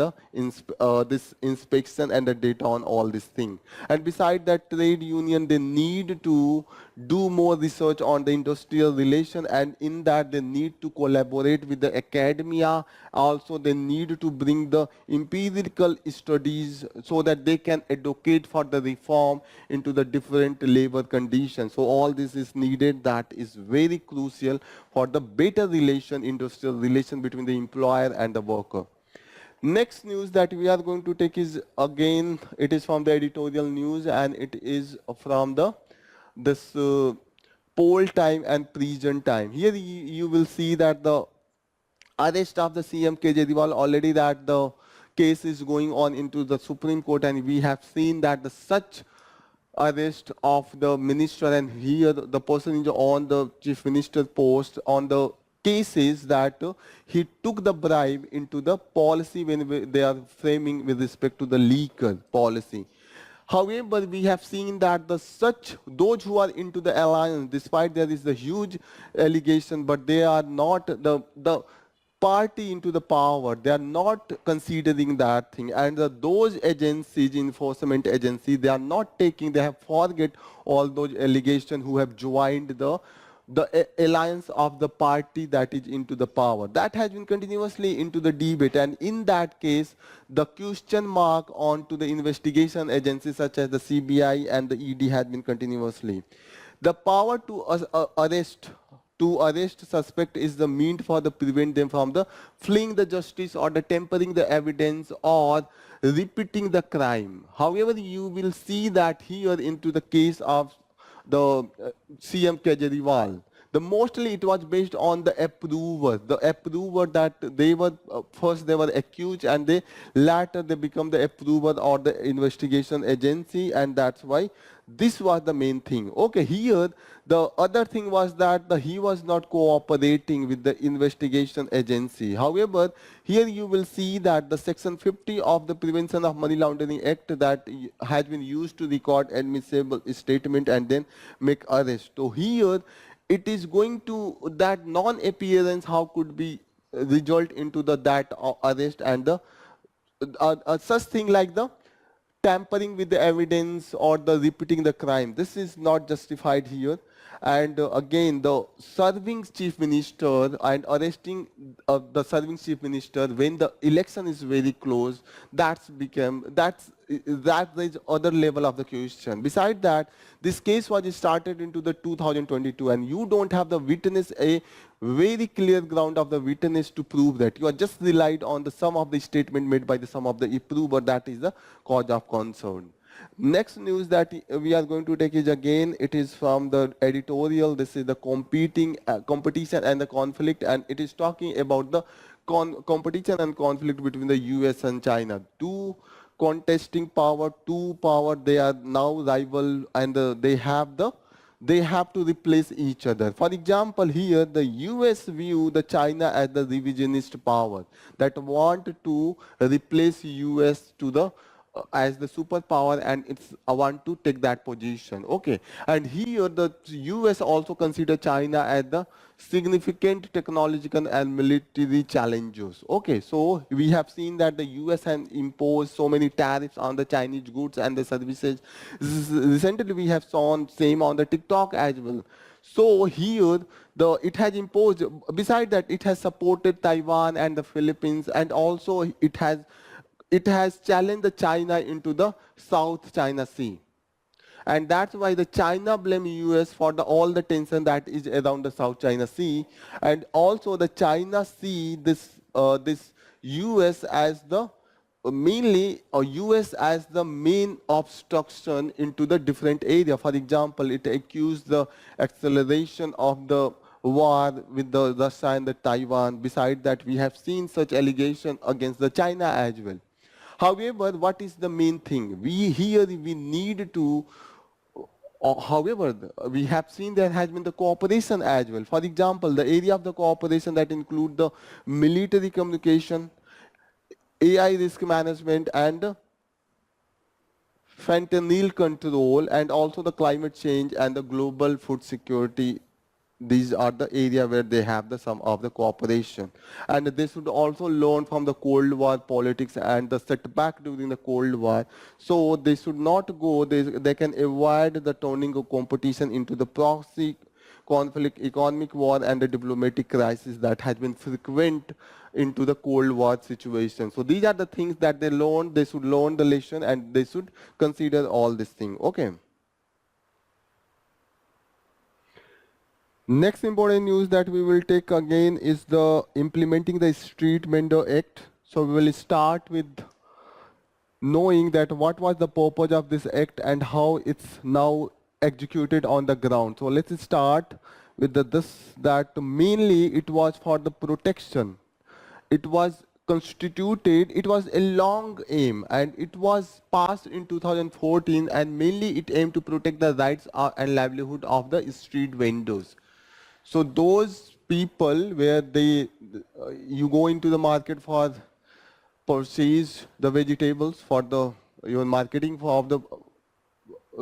this inspection and the data on all these things. And beside that, trade union, they need to do more research on the industrial relation, and in that they need to collaborate with the academia. Also, they need to bring the empirical studies so that they can advocate for the reform into the different labor conditions. So all this is needed. That is very crucial for the better industrial relation between the employer and the worker. Next news that we are going to take is, again, it is from the editorial news, and it is from this poll time and present time. Here you will see that the arrest of the CM Kejriwal, already that the case is going on into the Supreme Court, and we have seen that the such arrest of the minister, and here the person is on the chief minister post on the cases that he took the bribe into the policy when they are framing with respect to the legal policy. However, we have seen that the such those who are into the alliance, despite there is a huge allegation, but they are not the party into the power. They are not considering that thing, and those agencies, enforcement agencies, they are not taking. They have forget all those allegations who have joined the alliance of the party that is into the power. That has been continuously into the debate, and in that case, the question mark onto the investigation agencies such as the CBI and the ED has been continuously. The power to arrest suspect is the mean for the prevent them from the fleeing the justice or the tempering the evidence or repeating the crime. However, you will see that here into the case of the CM Kejriwal, the mostly it was based on the approver that they were first they were accused, and they later they become the approver or the investigation agency, and that's why this was the main thing. Okay, here the other thing was that he was not cooperating with the investigation agency. However, here you will see that the section 50 of the Prevention of Money Laundering Act that has been used to record admissible statement and then make arrest. So here it is going to that non-appearance how could be result into the that arrest, and the such thing like the tampering with the evidence or the repeating the crime. This is not justified here. And again, the serving chief minister and arresting the serving chief minister when the election is very close, that is other level of the question. Besides that, this case was started into the 2022, and you don't have the witness a very clear ground of the witness to prove that. You are just relied on the sum of the statement made by the sum of the approver. That is the cause of concern. Next news that we are going to take is again, it is from the editorial. This is the competition and the conflict, and it is talking about the competition and conflict between the US and China. Two contesting power, they are now rival, and they have to replace each other. For example, here the US view the China as the revisionist power that want to replace US to the as the superpower, and it's want to take that position. Okay, and here the US also consider China as the significant technological and military challenges. Okay, so we have seen that the US has imposed so many tariffs on the Chinese goods and the services. Recently we have seen same on the TikTok as well. So here it has imposed, beside that it has supported Taiwan and the Philippines, and also it has challenged the China into the South China Sea. And that's why the China blame US for all the tension that is around the South China Sea. And also the China see this US as the US as the main obstruction into the different area. For example, it accused the acceleration of the war with the Russia and the Taiwan. Besides that, we have seen such allegation against the China as well. However, what is the main thing? We need to, however, we have seen there has been the cooperation as well. For example, the area of the cooperation that include the military communication, AI risk management, and fentanyl control, and also the climate change and the global food security. These are the area where they have the some of the cooperation, and they should also learn from the Cold War politics and the setback during the Cold War. So they should not go, they can avoid the turning of competition into the proxy conflict, economic war, and the diplomatic crisis that has been frequent into the Cold War situation. So these are the things that they learn. They should learn the lesson, and they should consider all these things. Okay. Next important news that we will take again is the implementing the Street Vendor Act. So we will start with knowing that what was the purpose of this act and how it's now executed on the ground. So let's start with that mainly it was for the protection. It was constituted, it was a long aim, and it was passed in 2014, and mainly it aimed to protect the rights and livelihood of the street vendors. So those people where you go into the market for purchase the vegetables for the your marketing for of the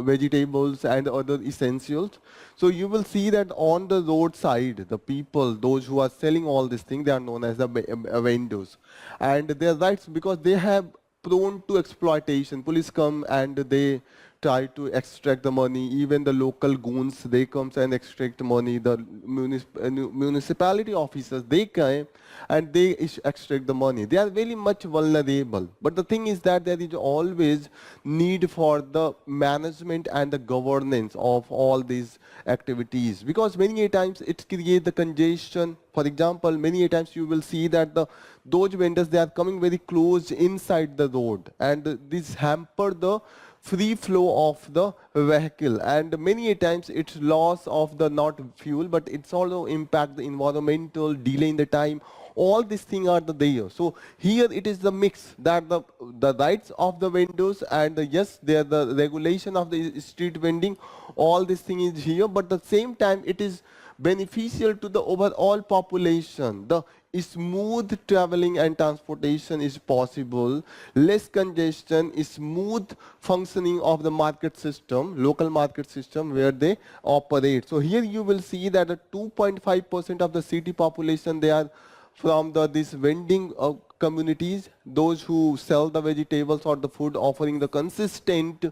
vegetables and other essentials. So you will see that on the roadside, the people, those who are selling all these things, they are known as the vendors. And their rights, because they have prone to exploitation. Police come and they try to extract the money. Even the local goons, they come and extract money. The municipality officers, they come and they extract the money. They are very much vulnerable. But the thing is that there is always need for the management and the governance of all these activities, because many a times it creates the congestion. For example, many a times you will see that those vendors, they are coming very close inside the road, and this hamper the free flow of the vehicle, and many a times it's loss of the not fuel, but it's also impact the environmental, delay in the time. All these things are there. So here it is the mix that the rights of the vendors and yes, there the regulation of the street vending, all this thing is here, but at the same time it is beneficial to the overall population. The smooth traveling and transportation is possible, less congestion, smooth functioning of the market system, local market system where they operate. So here you will see that 2.5% of the city population, they are from these vending communities, those who sell the vegetables or the food, offering the consistent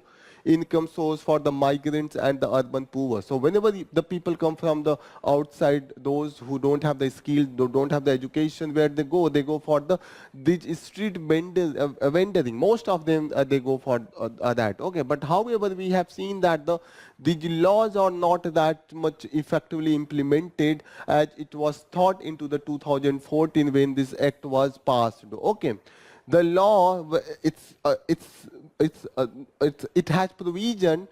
income source for the migrants and the urban poor. So whenever the people come from the outside, those who don't have the skill, don't have the education, where they go for these street vendoring. Most of them they go for that. Okay, but however we have seen that these laws are not that much effectively implemented as it was thought into the 2014 when this act was passed. Okay, the law it has provision.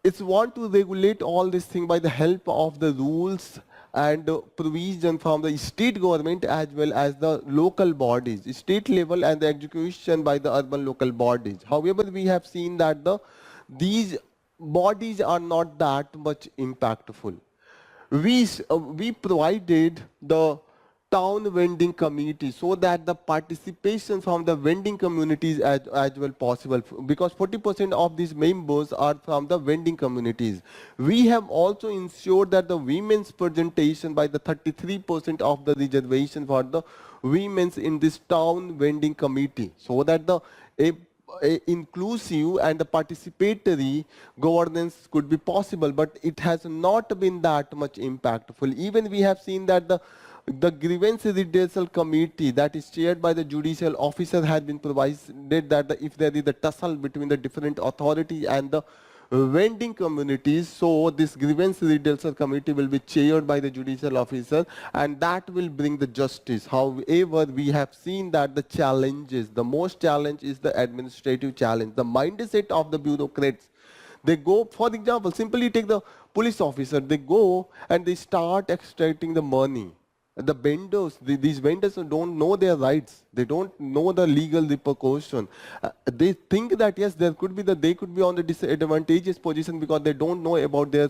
It's want to regulate all this thing by the help of the rules and provision from the state government as well as the local bodies, state level, and the execution by the urban local bodies. However, we have seen that these bodies are not that much impactful. We provided the town vending committee so that the participation from the vending communities as well possible, because 40% of these members are from the vending communities. We have also ensured that the women's presentation by the 33% of the reservation for the women's in this town vending committee, so that a inclusive and the participatory governance could be possible, but it has not been that much impactful. Even we have seen that the grievance redressal committee that is chaired by the judicial officer has been provided that if there is a tussle between the different authority and the vending communities, so this grievance redressal committee will be chaired by the judicial officer, and that will bring the justice. However, we have seen that the most challenge is the administrative challenge, the mindset of the bureaucrats. They go, for example, simply take the police officer, they go and they start extracting the money. The vendors, these vendors don't know their rights. They don't know the legal repercussion. They think that yes, they could be on the disadvantageous position because they don't know about their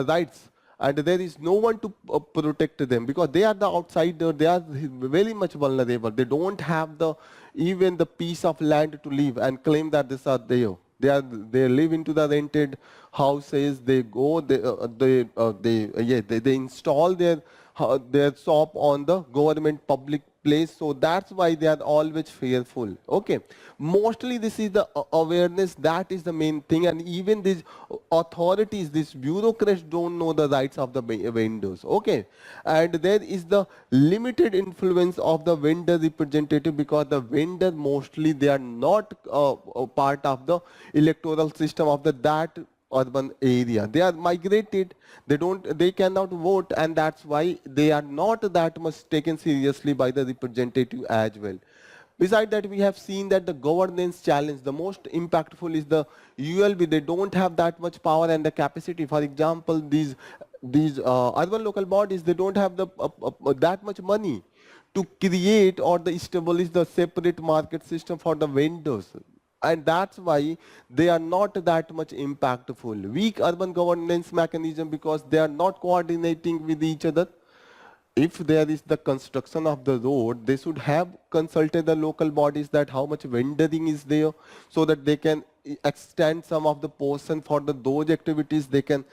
rights, and there is no one to protect them because they are the outsider. They are very much vulnerable. They don't have even the piece of land to live and claim that these are there. They live into the rented houses. They go, they install their shop on the government public place. So that's why they are always fearful. Okay, mostly this is the awareness, that is the main thing. And even these authorities, these bureaucrats don't know the rights of the vendors. Okay, and there is the limited influence of the vendor representative, because the vendor mostly they are not a part of the electoral system of that urban area. They are migrated, they cannot vote, and that's why they are not that much taken seriously by the representative as well. Besides that, we have seen that the governance challenge, the most impactful is the ULB. They don't have that much power and the capacity. For example, these urban local bodies, they don't have the that much money to create or the establish the separate market system for the vendors. And that's why they are not that much impactful. Weak urban governance mechanism because they are not coordinating with each other. If there is the construction of the road, they should have consulted the local bodies that how much vendoring is there, so that they can extend some of the portion for the those activities. They can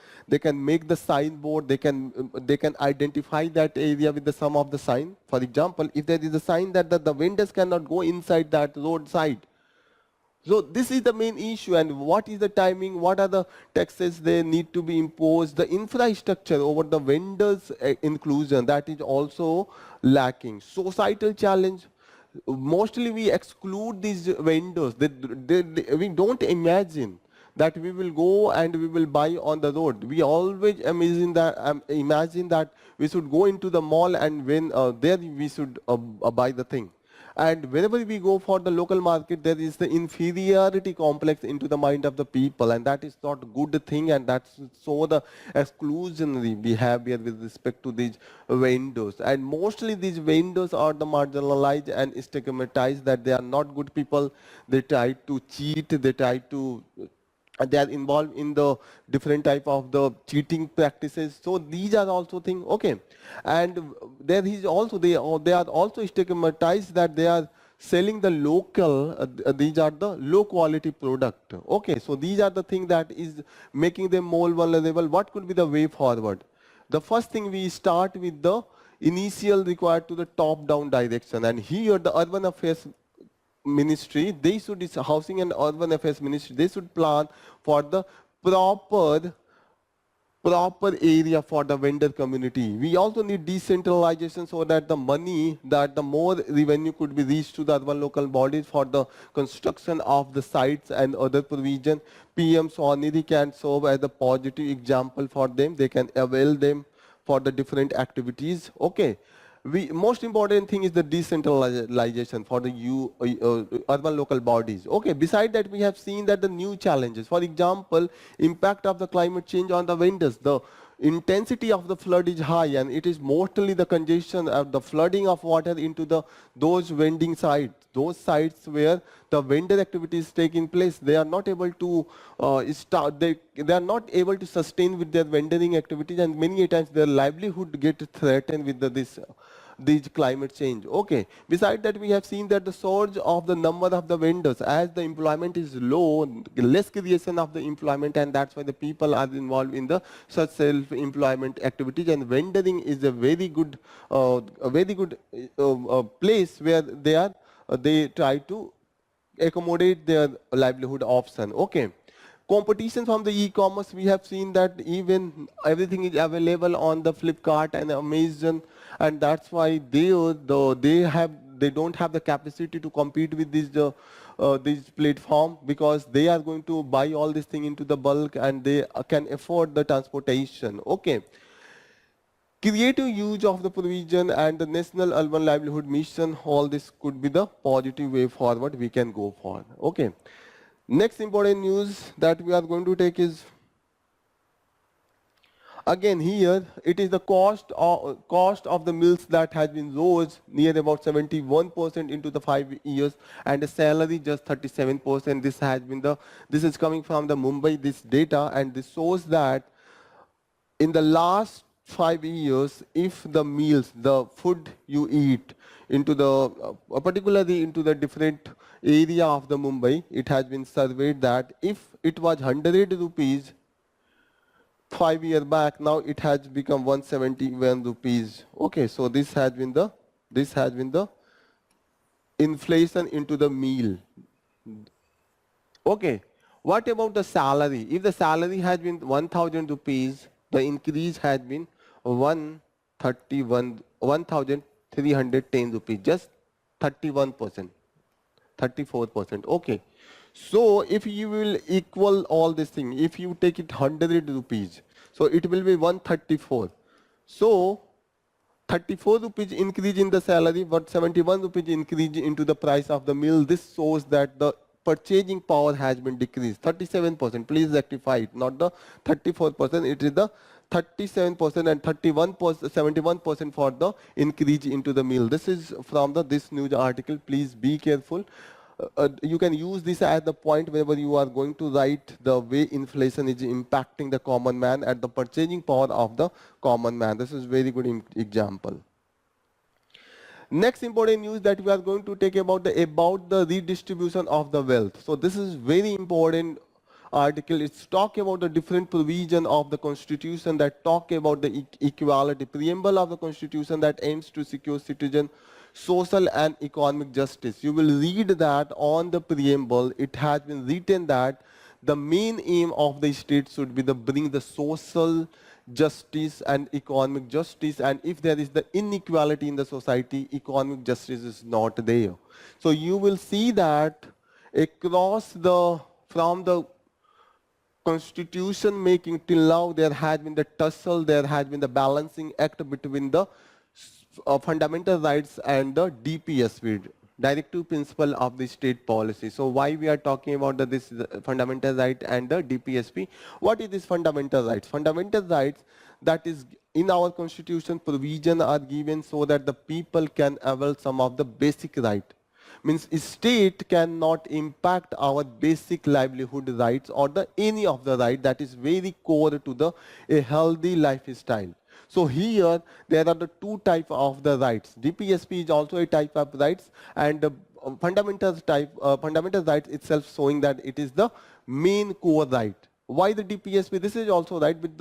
make the signboard. They can identify that area with the some of the sign. For example, if there is a sign that the vendors cannot go inside that roadside, so this is the main issue. And what is the timing? What are the taxes they need to be imposed? The infrastructure over the vendors inclusion, that is also lacking. Societal challenge. Mostly we exclude these vendors. We don't imagine that we will go and we will buy on the road. We always imagine that we should go into the mall and when there we should buy the thing. And whenever we go for the local market, there is the inferiority complex into the mind of the people, and that is not a good thing, and that's so the exclusionary behavior with respect to these vendors. And mostly these vendors are the marginalized and stigmatized, that they are not good people. They try to cheat, they are involved in the different type of the cheating practices. So these are also things, okay. And there is also, they are also stigmatized that they are selling the local, these are the low quality product. Okay, so these are the things that is making them more vulnerable. What could be the way forward? The first thing, we start with the initial required to the top down direction. And here the urban affairs ministry, they should, is housing and urban affairs ministry, they should plan for the proper area for the vendor community. We also need decentralization so that the money, that the more revenue could be reached to the urban local bodies for the construction of the sites and other provision. PM Swanidhi can serve as a positive example for them. They can avail them for the different activities. Okay. Most important thing is the decentralization for the urban local bodies. Okay, beside that, we have seen that the new challenges, for example, impact of the climate change on the vendors. The intensity of the flood is high, and it is mostly the congestion of the flooding of water into those vending sites, those sites where the vendor activity is taking place. They are not able to they are not able to sustain with their vendoring activities, and many times their livelihood get threatened with these climate change. Okay. Besides that, we have seen that the surge of the number of the vendors, as the employment is low, less creation of the employment, and that's why the people are involved in the such self-employment activities. And vendoring is a very good place where they try to accommodate their livelihood option. Okay. Competition from the e-commerce, we have seen that even everything is available on the Flipkart and Amazon, and that's why they don't have the capacity to compete with this platform, because they are going to buy all this thing into the bulk, and they can afford the transportation. Okay. Creative use of the provision and the National Urban Livelihood Mission, all this could be the positive way forward we can go for. Okay. Next important news that we are going to take is, again here, it is the cost of the mills that has been rose near about 71% into the 5 years, and the salary just 37%. This is coming from the Mumbai, this data, and this shows that in the last 5 years, if the meals, the food you eat into the, particularly into the different area of the Mumbai, it has been surveyed that if it was 100 rupees 5 years back, now it has become 171 rupees. Okay, so this has been the inflation into the meal. Okay, what about the salary? If the salary has been 1,000 rupees, the increase has been 1,310 rupees, just 31%, 34%. Okay. So if you will equal all this thing, if you take it 100 rupees, so it will be 134. So 34 rupees increase in the salary, but 71 rupees increase into the price of the meal. This shows that the purchasing power has been decreased. 37%, please rectify it, not the 34%, it is the 37% and 31%, 71% for the increase into the meal. This is from this news article, please be careful. You can use this as the point whenever you are going to write the way inflation is impacting the common man at the purchasing power of the common man. This is very good example. Next important news that we are going to take about the redistribution of the wealth. So this is very important article. It's talk about the different provision of the constitution that talk about the equality, preamble of the constitution that aims to secure citizen social and economic justice. You will read that on the preamble, it has been written that the main aim of the state should be to bring the social justice and economic justice, and if there is the inequality in the society, economic justice is not there. So you will see that across from the constitution making till now, there has been the tussle, there has been the balancing act between the fundamental rights and the DPSP, directive principle of the state policy. So why we are talking about this fundamental right and the DPSP? What is this fundamental rights? Fundamental rights, that is in our constitution, provision are given so that the people can avail some of the basic right. Means state cannot impact our basic livelihood rights or any of the right that is very core to a healthy lifestyle. So here there are the two type of the rights. DPSP is also a type of rights, and the fundamental rights itself showing that it is the main core right. Why the DPSP? This is also right with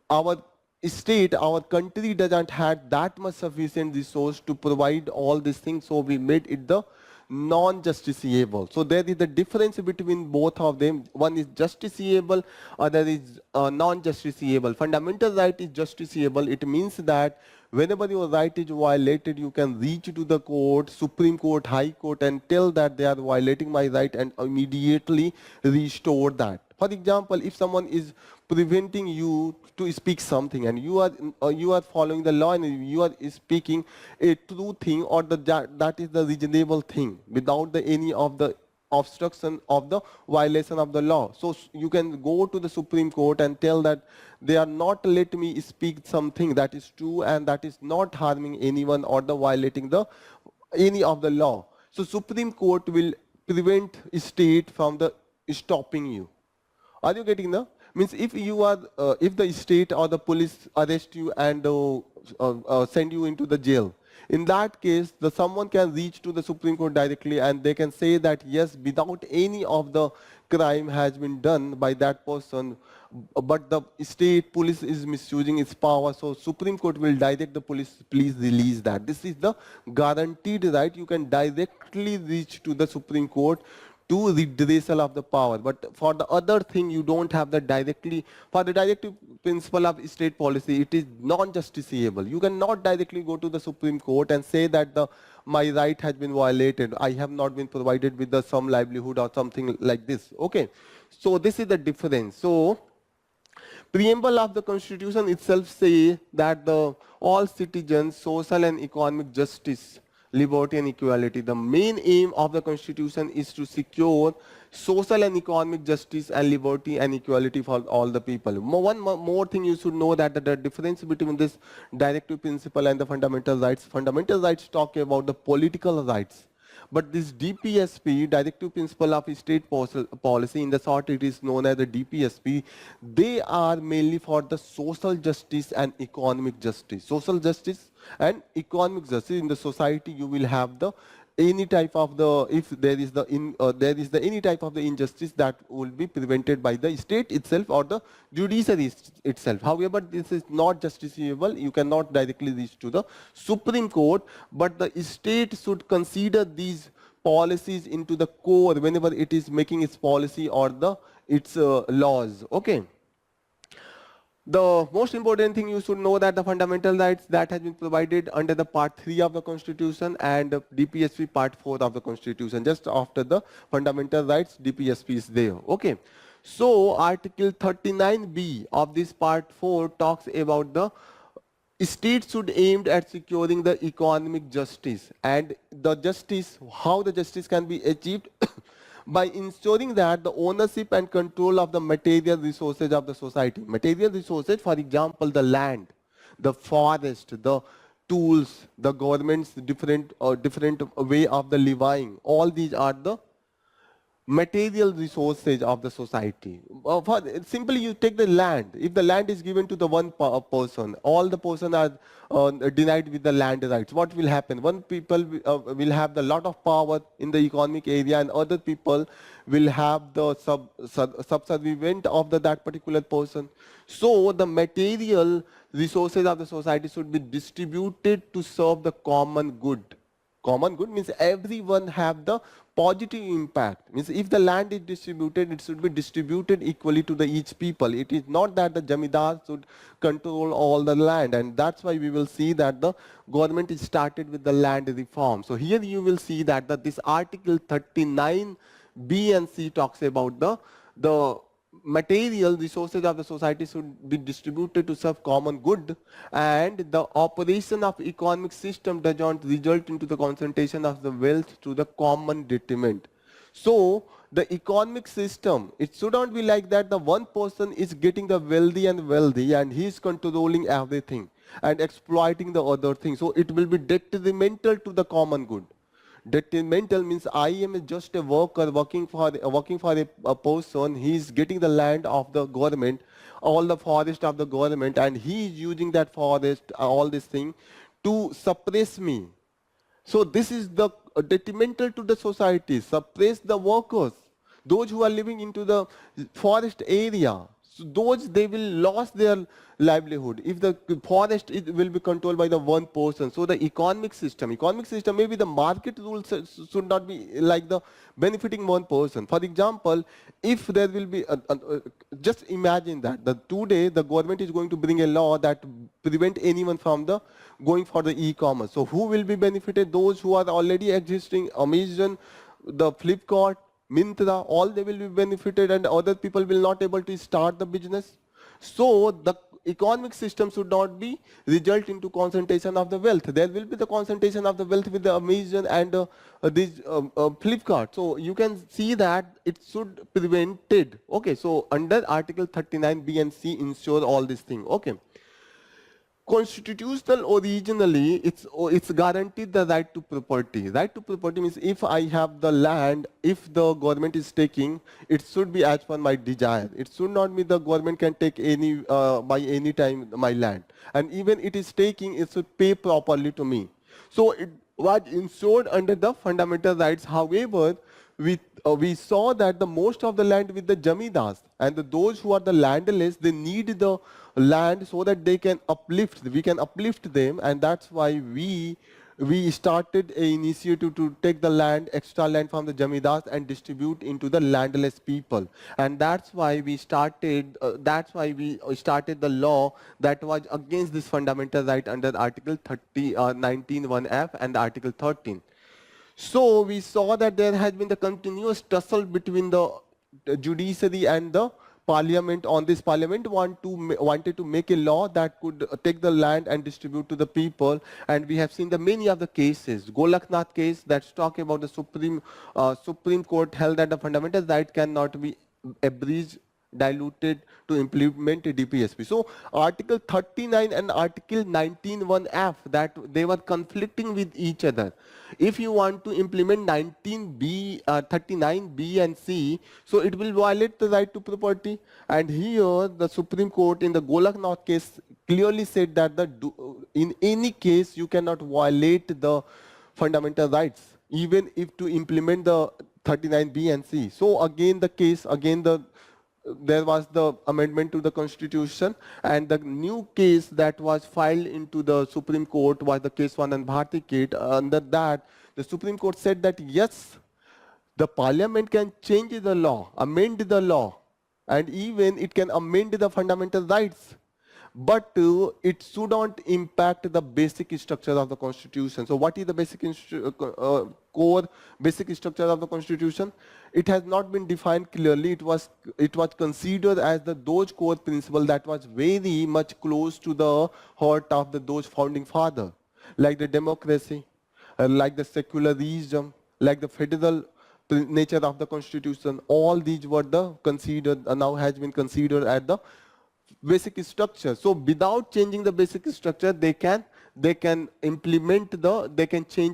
our state, our country doesn't have that much sufficient resource to provide all these things, so we made it the non-justiciable. So there is the difference between both of them. One is justiciable, other is non-justiciable. Fundamental right is justiciable. It means that whenever your right is violated, you can reach to the court, Supreme Court, High Court, and tell that they are violating my right and immediately restore that. For example, if someone is preventing you to speak something and you are following the law and you are speaking a true thing or that is the reasonable thing without any of the obstruction of the violation of the law. So you can go to the Supreme Court and tell that they are not let me speak something that is true and that is not harming anyone or violating any of the law. So Supreme Court will prevent state from stopping you. Are you getting the? Means if you are, if the state or the police arrest you and send you into the jail, in that case, someone can reach to the Supreme Court directly and they can say that yes, without any of the crime has been done by that person, but the state police is misusing its power, so Supreme Court will direct the police, please release that. This is the guaranteed right. You can directly reach to the Supreme Court to redressal of the power, but for the other thing you don't have the directly. For the directive principle of state policy, it is non-justiciable. You cannot directly go to the Supreme Court and say that my right has been violated, I have not been provided with some livelihood or something like this. Okay, so this is the difference. So preamble of the constitution itself say that all citizens, social and economic justice, liberty and equality. The main aim of the constitution is to secure social and economic justice and liberty and equality for all the people. One more thing you should know, that the difference between this directive principle and the fundamental rights. Fundamental rights talk about the political rights. But this DPSP, Directive Principle of State Policy, in the short it is known as the DPSP, they are mainly for the social justice and economic justice. Social justice and economic justice in the society, you will have any type of if there is any type of the injustice that will be prevented by the state itself or the judiciary itself. However, this is not justiciable. You cannot directly reach to the Supreme Court, but the state should consider these policies into the core whenever it is making its policy or its laws. Okay. The most important thing you should know that the fundamental rights that has been provided under the part 3 of the constitution and DPSP part 4 of the constitution. Just after the fundamental rights, DPSP is there. Okay. So article 39B of this part 4 talks about the States should aim at securing the economic justice, and the justice, how the justice can be achieved by ensuring that the ownership and control of the material resources of the society. Material resources, for example, the land, the forest, the tools, the government's different way of the living. All these are the material resources of the society. Simply, you take the land. If the land is given to the one person, all the person are denied with the land rights. What will happen? One people will have the lot of power in the economic area, and other people will have the subservient of that particular person. So the material resources of the society should be distributed to serve the common good. Common good means everyone have the positive impact. Means if the land is distributed, it should be distributed equally to the each people. It is not that the jamidar should control all the land, and that's why we will see that the government is started with the land reform. So here you will see that this Article 39 B and C talks about the material resources of the society should be distributed to serve common good, and the operation of economic system does not result into the concentration of the wealth to the common detriment. So the economic system, it should not be like that the one person is getting the wealthy and he is controlling everything and exploiting the other thing. So it will be detrimental to the common good. Detrimental means I am just a worker working for a person. He is getting the land of the government, all the forest of the government, and he is using that forest, all this thing, to suppress me. So this is the detrimental to the society. Suppress the workers, those who are living into the forest area. So those, they will lose their livelihood if the forest will be controlled by the one person. So the economic system, maybe the market rules should not be like the benefiting one person. For example, if there will be just imagine that today the government is going to bring a law that prevent anyone from the going for the e-commerce. So who will be benefited? Those who are already existing, Amazon, the Flipkart, Mintra, all they will be benefited, and other people will not able to start the business. So the economic system should not be result into concentration of the wealth. There will be the concentration of the wealth with the Amazon and Flipkart. So you can see that it should prevented. Okay, so under Article 39 B and C ensure all these things. Okay. Constitutional originally, it's guaranteed the right to property. Right to property means if I have the land, if the government is taking, it should be as per my desire. It should not be the government can take any by any time my land. And even it is taking, it should pay properly to me. So it was ensured under the fundamental rights. However, we saw that the most of the land with the jamidars, and those who are the landless, they need the land so that they can uplift, we can uplift them, and that's why we started an initiative to take the land, extra land from the jamidars and distribute into the landless people. And that's why we started the law that was against this fundamental right under Article 19(1)(f) and Article 13. So we saw that there has been the continuous tussle between the judiciary and the parliament on this. Parliament wanted to make a law that could take the land and distribute to the people, and we have seen the many of the cases. Golaknath case that's talk about the Supreme Court held that the fundamental right cannot be abridged, diluted to implement a DPSP. So Article 39 and Article 19(1)(f), that they were conflicting with each other. If you want to implement 39B and C, so it will violate the right to property. And here the Supreme Court in the Golaknath case clearly said that in any case you cannot violate the fundamental rights, even if to implement the 39B and C. So again there was the amendment to the constitution, and the new case that was filed into the Supreme Court was the case one and Bharti case. Under that, the Supreme Court said that yes, the parliament can change the law, amend the law, and even it can amend the fundamental rights. but it shouldn't impact the basic structure of the constitution. So what is the core basic structure of the constitution? It has not been defined clearly. It was considered as those core principle that was very much close to the heart of those founding father, like the democracy, like the secularism, like the federal nature of the constitution. All these were the considered, now has been considered as the basic structure. So without changing the basic structure, they can change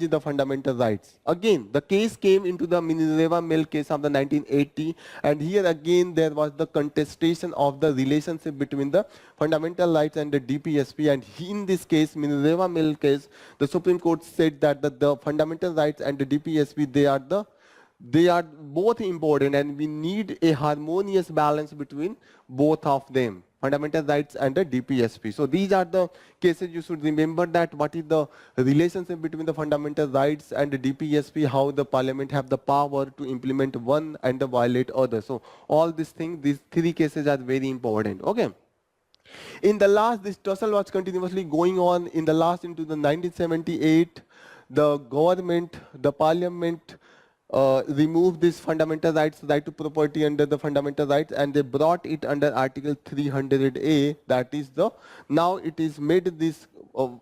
the fundamental rights. Again, the case came into the Minerva Mill case of the 1980, and here again there was the contestation of the relationship between the fundamental rights and the DPSP. And in this case, Minerva Mill case, the Supreme Court said that the fundamental rights and the DPSP, they are both important, and we need a harmonious balance between both of them, fundamental rights and the DPSP. So these are the cases you should remember, that what is the relationship between the fundamental rights and the DPSP, how the parliament have the power to implement one and violate other. So all these things, these three cases are very important. Okay. In the last, this tussle was continuously going on. In the last, into the 1978, the government, the parliament removed this fundamental rights, right to property under the fundamental rights, and they brought it under Article 300A. That is now it is made this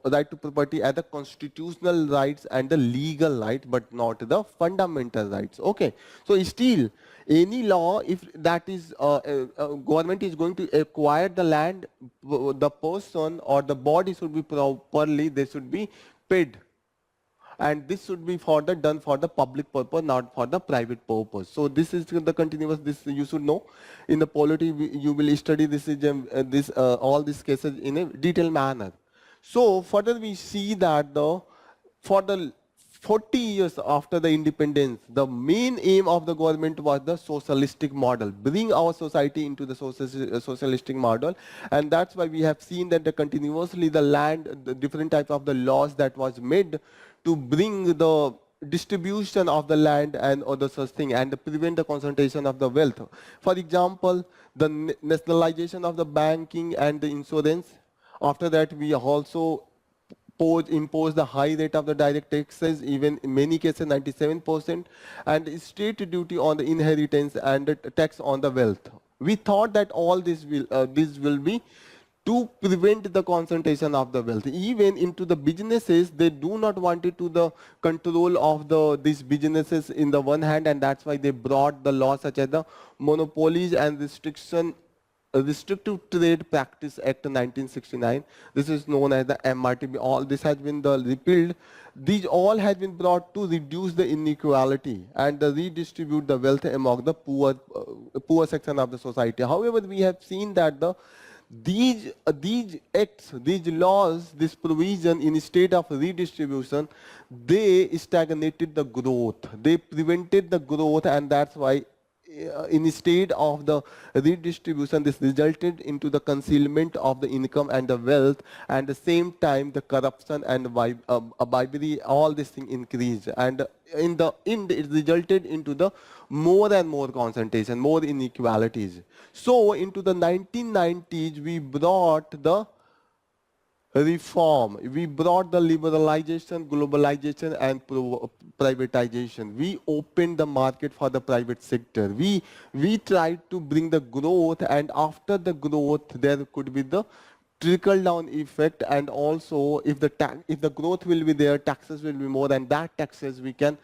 right to property as the constitutional rights and the legal right, but not the fundamental rights. Okay. So still, any law, if that is government is going to acquire the land, the person or the body should be properly, they should be paid, and this should be done for the public purpose, not for the private purpose. So this is the continuous, this you should know. In the polity, you will study this all these cases in a detailed manner. So further we see that for the 40 years after the independence, the main aim of the government was the socialistic model, bring our society into the socialistic model. And that's why we have seen that continuously the land, the different type of the laws that was made to bring the distribution of the land and other such thing, and prevent the concentration of the wealth. For example, the nationalization of the banking and the insurance. After that, we also impose the high rate of the direct taxes, even in many cases 97%, and state duty on the inheritance and the tax on the wealth. We thought that all this will be to prevent the concentration of the wealth. Even into the businesses, they do not want it to the control of these businesses in the one hand, and that's why they brought the laws such as the Monopolies and Restrictive Trade Practice Act 1969. This is known as the MRTB. All this has been repealed. These all have been brought to reduce the inequality and redistribute the wealth among the poor section of the society. However, we have seen that these acts, these laws, this provision, instead of redistribution, they stagnated the growth. They prevented the growth, and that's why instead of the redistribution, this resulted into the concealment of the income and the wealth, and at the same time the corruption and bribery, all this thing increased, and in the end it resulted into the more and more concentration, more inequalities. So into the 1990s we brought the reform. We brought the liberalization, globalization, and privatization. We opened the market for the private sector. We tried to bring the growth, and after the growth, there could be the trickle-down effect, and also if the growth will be there, taxes will be more, and that taxes we can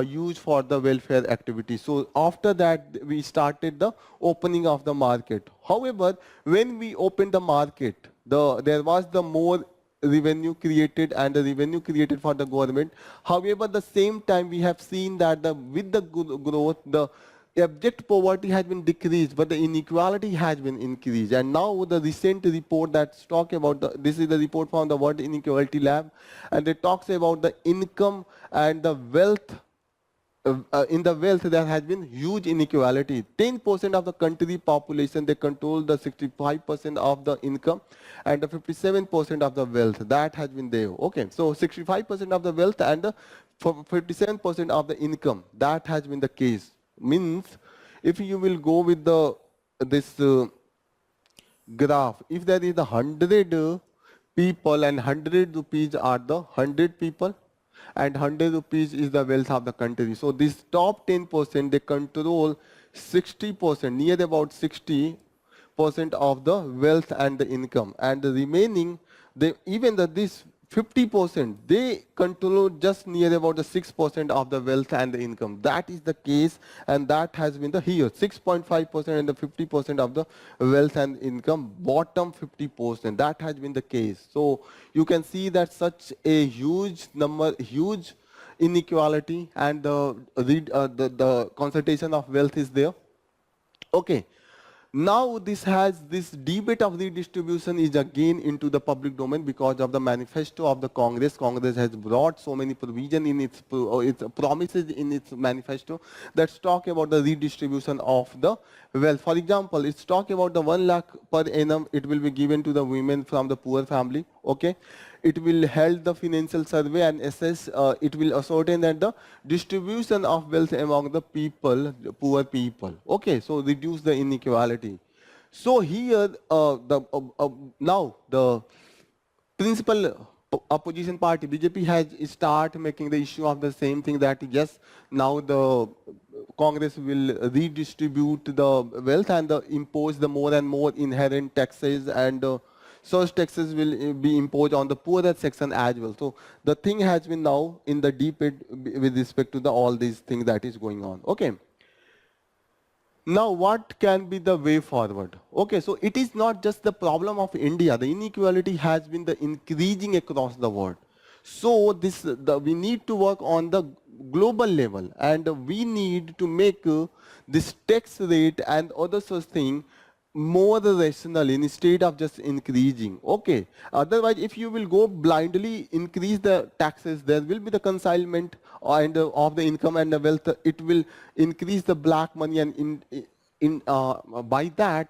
use for the welfare activity. So after that, we started the opening of the market. However, when we opened the market, there was the more revenue created and the revenue created for the government. However, at the same time, we have seen that with the growth, the abject poverty has been decreased, but the inequality has been increased. And now the recent report that's talk about, this is the report from the World Inequality Lab, and it talks about the income and the wealth. In the wealth, there has been huge inequality. 10% of the country population, they control the 65% of the income and the 57% of the wealth. That has been there. Okay, so 65% of the wealth and the 57% of the income. That has been the case. Means, if you will go with this graph. If there is 100 people and 100 rupees are the 100 people and 100 rupees is the wealth of the country. So this top 10%, they control 60%, near about 60% of the wealth and the income, and the remaining, they even this 50%, they control just near about the 6% of the wealth and the income. That is the case, and that has been the here 6.5% and the 50% of the wealth and income, bottom 50%. That has been the case. So you can see that such a huge number, huge inequality, and the concentration of wealth is there. Okay. Now this debate of redistribution is again into the public domain because of the manifesto of the Congress. Congress has brought so many provision in its promises in its manifesto that talk about the redistribution of the wealth. For example, it's talk about the 1 lakh per annum it will be given to the women from the poor family. Okay. It will held the financial survey and assess, it will ascertain that the distribution of wealth among the people, the poor people. Okay, so reduce the inequality. So here, now the principal opposition party, BJP, has start making the issue of the same thing, that yes, now the Congress will redistribute the wealth and impose the more and more inherent taxes, and such taxes will be imposed on the poorer section as well. So the thing has been now in the debate with respect to all these things that is going on. Okay. Now, what can be the way forward? Okay, so it is not just the problem of India. The inequality has been the increasing across the world. So we need to work on the global level, and we need to make this tax rate and other such thing more rational instead of just increasing. Okay. Otherwise, if you will go blindly increase the taxes, there will be the consignment and of the income and the wealth. It will increase the black money, and by that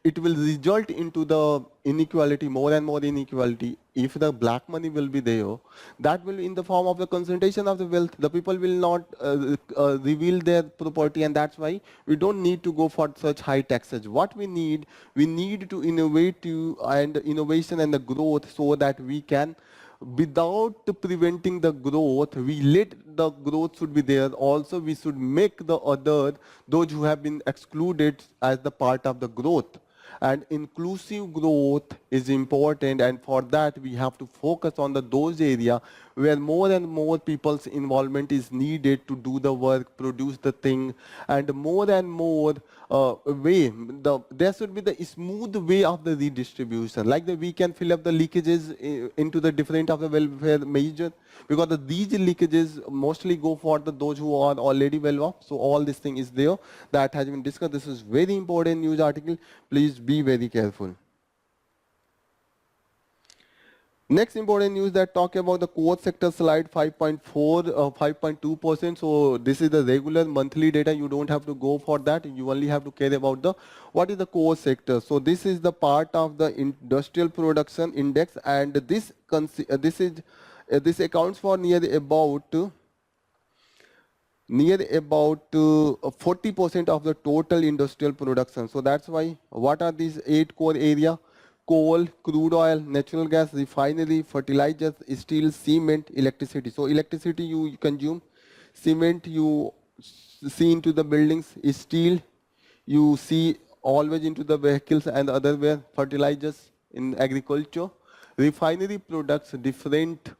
it will result into the inequality, more and more inequality. If the black money will be there, that will in the form of the concentration of the wealth. The people will not reveal their property, and that's why we don't need to go for such high taxes. What we need to innovate and innovation and the growth, so that we can, without preventing the growth, we let the growth should be there. Also, we should make the other, those who have been excluded, as the part of the growth. And inclusive growth is important, and for that we have to focus on those areas where more and more people's involvement is needed to do the work, produce the thing, and more and more there should be the smooth way of the redistribution. Like we can fill up the leakages into the different of the welfare measure, because these leakages mostly go for those who are already well off. So all this thing is there that has been discussed. This is very important news article. Please be very careful. Next important news that talk about the core sector, slide 5.2%. So this is the regular monthly data. You don't have to go for that. You only have to care about what is the core sector. So this is the part of the industrial production index, and this accounts for near about 40% of the total industrial production. So that's why, what are these 8 core area? Coal, crude oil, natural gas, refinery, fertilizers, steel, cement, electricity. So electricity you consume, cement you see into the buildings, steel you see always into the vehicles and other fertilizers in agriculture. Refinery products, different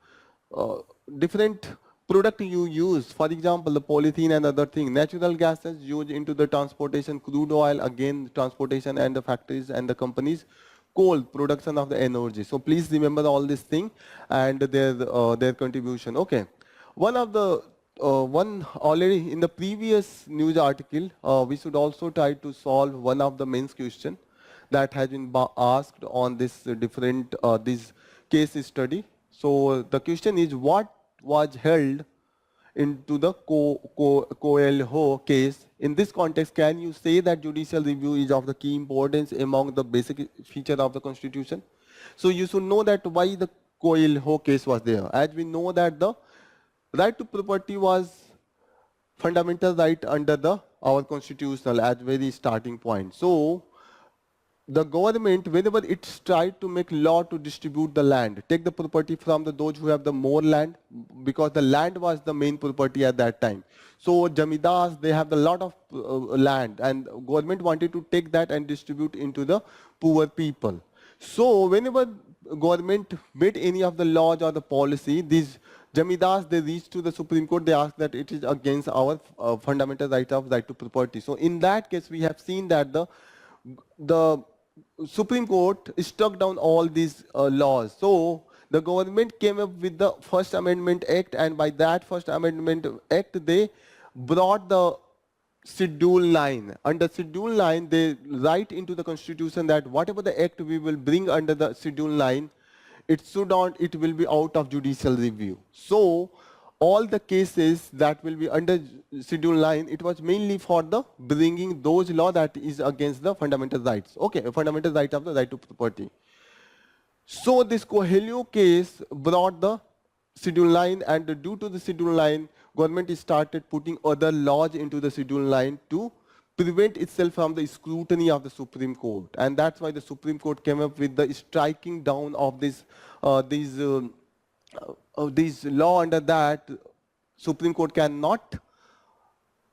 product you use. For example, the polythene and other thing. Natural gases used into the transportation. Crude oil, again transportation and the factories and the companies. Coal, production of the energy. So please remember all this thing and their contribution. Okay. One already in the previous news article, we should also try to solve one of the main question that has been asked on this different this case study. So the question is, what was held into the Coelho case? In this context, can you say that judicial review is of the key importance among the basic feature of the Constitution? So you should know that why the Coelho case was there. As we know that the right to property was fundamental right under our constitutional as very starting point. So the government, whenever it's tried to make law to distribute the land, take the property from those who have the more land, because the land was the main property at that time. So Jamidars, they have a lot of land, and government wanted to take that and distribute into the poor people. So whenever government made any of the laws or the policy, these Jamidars, they reach to the Supreme Court, they ask that it is against our fundamental right to property. So in that case, we have seen that the Supreme Court struck down all these laws. So the government came up with the First Amendment Act, and by that First Amendment Act, they brought the Schedule 9. Under Schedule 9, they write into the Constitution that whatever the act we will bring under the Schedule 9, it will be out of judicial review. So all the cases that will be under Schedule 9, it was mainly for the bringing those law that is against the fundamental rights. Okay, fundamental right of the right to property. So this Coelho case brought the Schedule 9, and due to the Schedule 9, government started putting other laws into the Schedule 9 to prevent itself from the scrutiny of the Supreme Court. And that's why the Supreme Court came up with the striking down of these law. Under that, Supreme Court cannot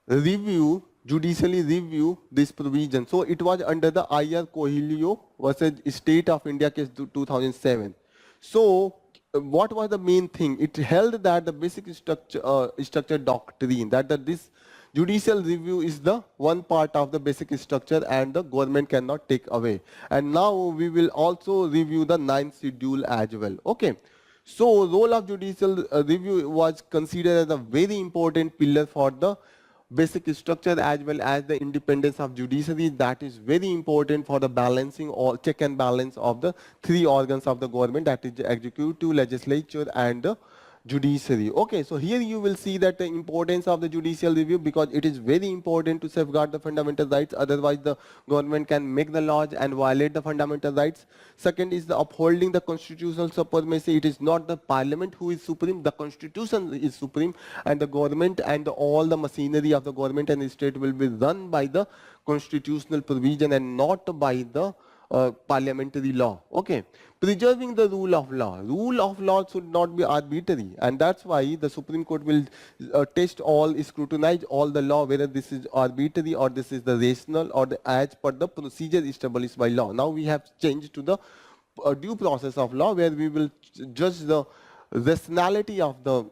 judicially review this provision. So it was under the I.R. Coelho versus State of India case 2007. So what was the main thing? It held that the basic structure doctrine, that this judicial review is the one part of the basic structure and the government cannot take away. And now we will also review the 9th schedule as well. Okay. So role of judicial review was considered as a very important pillar for the basic structure as well as the independence of judiciary. That is very important for the balancing or check and balance of the three organs of the government, that is the executive, legislature and the judiciary. Okay, so here you will see that the importance of the judicial review, because it is very important to safeguard the fundamental rights, otherwise the government can make the laws and violate the fundamental rights. Second is the upholding the constitutional supremacy. It is not the parliament who is supreme, the constitution is supreme, and the government and all the machinery of the government and the state will be run by the constitutional provision and not by the parliamentary law. Okay, preserving the rule of law. Rule of law should not be arbitrary, and that's why the Supreme Court will scrutinize all the law, whether this is arbitrary or this is the rational or as per the procedure established by law. Now we have changed to the due process of law, where we will judge the rationality of the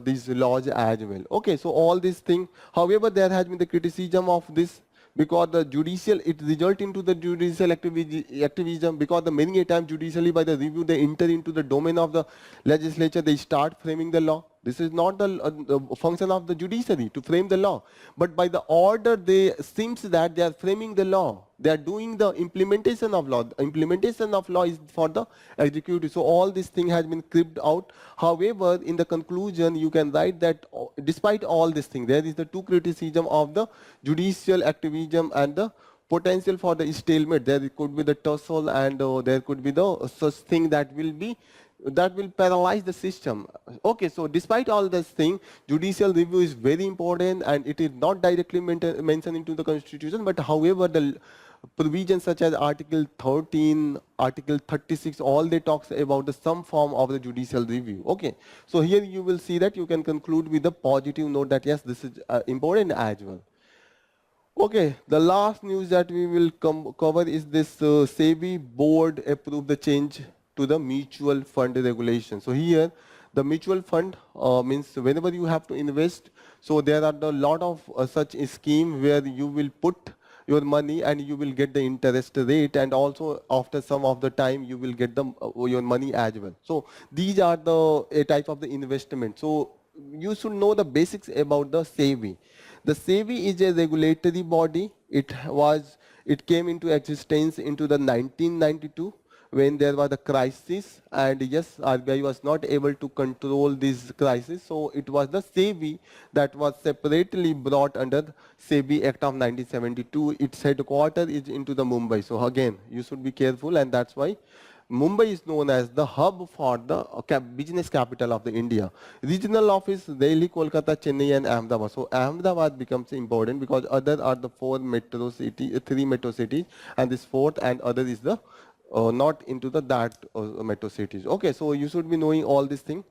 these laws as well. Okay, so all these things. However, there has been the criticism of this, because the judicial, it result into the judicial activism, because the many a time judicially by the review they enter into the domain of the legislature, they start framing the law. This is not the function of the judiciary to frame the law, but by the order they seems that they are framing the law. They are doing the implementation of law. The implementation of law is for the executive. So all this thing has been cribbed out. However, in the conclusion, you can write that despite all this thing, there is the two criticism of the judicial activism and the potential for the stalemate. There could be the tussle, and there could be the such thing that will paralyze the system. Okay, so despite all this thing, judicial review is very important, and it is not directly mentioned into the constitution, but however the provisions such as Article 13, Article 36, all they talks about the some form of the judicial review. Okay, so here you will see that you can conclude with a positive note that yes, this is important as well. Okay, the last news that we will cover is this SEBI board approved the change to the mutual fund regulation. So here the mutual fund means whenever you have to invest, so there are a lot of such scheme where you will put your money and you will get the interest rate, and also after some of the time you will get the your money as well. So these are the a type of the investment. So you should know the basics about the SEBI. The SEBI is a regulatory body. It came into existence into the 1992 when there was a crisis, and yes, RBI was not able to control this crisis. So it was the SEBI that was separately brought under SEBI Act of 1972. Its headquarters is into the Mumbai. So again, you should be careful, and that's why Mumbai is known as the hub for the business capital of the India. Regional office Delhi, Kolkata, Chennai and Ahmedabad. So Ahmedabad becomes important because other are the three metro cities, and this fourth and other is the not into the that metro cities. Okay, so you should be knowing all these things.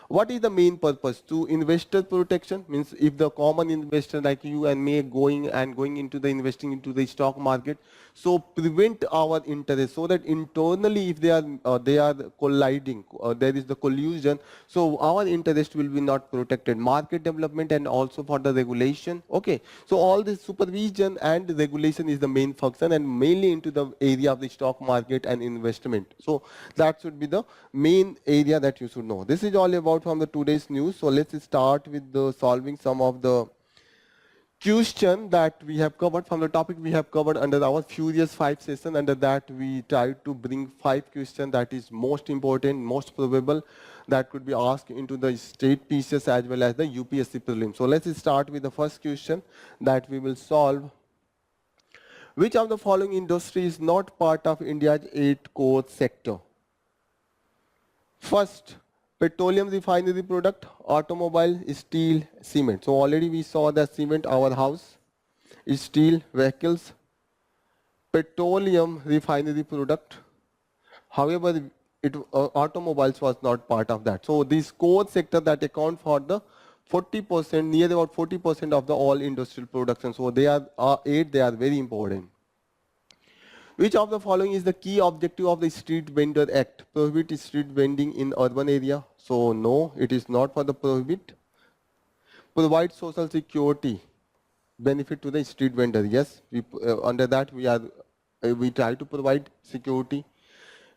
What is the main purpose? To investor protection, means if the common investor like you and me going into the investing into the stock market, so prevent our interest, so that internally if they are colliding, there is the collusion, so our interest will be not protected. Market development and also for the regulation. Okay, so all this supervision and regulation is the main function, and mainly into the area of the stock market and investment. So that should be the main area that you should know. This is all about from the today's news. So let's start with the solving some of the question that we have covered from the topic we have covered under our Furious 5 session. Under that we tried to bring 5 questions that is most important, most probable, that could be asked into the state PCS as well as the UPSC prelim. So let's start with the first question that we will solve. Which of the following industry is not part of India's 8 core sector? First, petroleum refinery product, automobile, steel, cement. So already we saw the cement, our house, steel, vehicles, petroleum refinery product. However, automobiles was not part of that. So this core sector that account for the 40%, near about 40% of the all industrial production. So they are 8, they are very important. Which of the following is the key objective of the Street Vendor Act? Prohibit street vending in urban area. So no, it is not for the prohibit. Provide social security benefit to the street vendor. Yes, under that we try to provide security.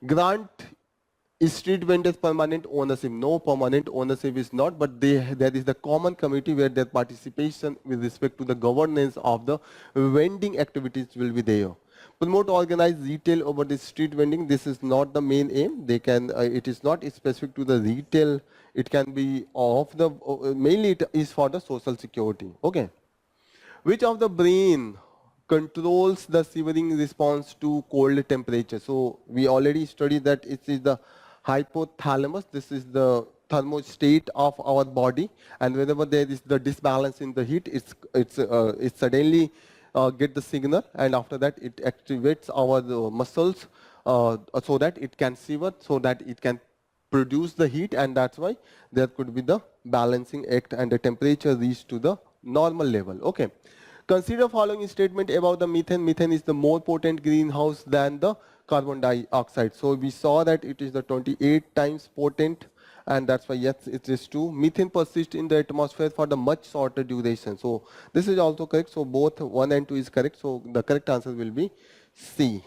Grant street vendors permanent ownership. No, permanent ownership is not, but there is the common committee where their participation with respect to the governance of the vending activities will be there. Promote organized retail over the street vending. This is not the main aim. They can. It is not specific to the retail. It can be of the mainly it is for the social security. Okay. Which of the brain controls the shivering response to cold temperature? So we already studied that it is the hypothalamus. This is the thermostat of our body, and whenever there is the disbalance in the heat, it suddenly get the signal, and after that it activates our muscles so that it can shiver, so that it can produce the heat, and that's why there could be the balancing act and the temperature reach to the normal level. Okay. Consider following statement about the methane. Methane is the more potent greenhouse than the carbon dioxide. So we saw that it is the 28 times potent, and that's why yes, it is true. Methane persists in the atmosphere for the much shorter duration. So this is also correct. So both 1 and 2 is correct. So the correct answer will be C.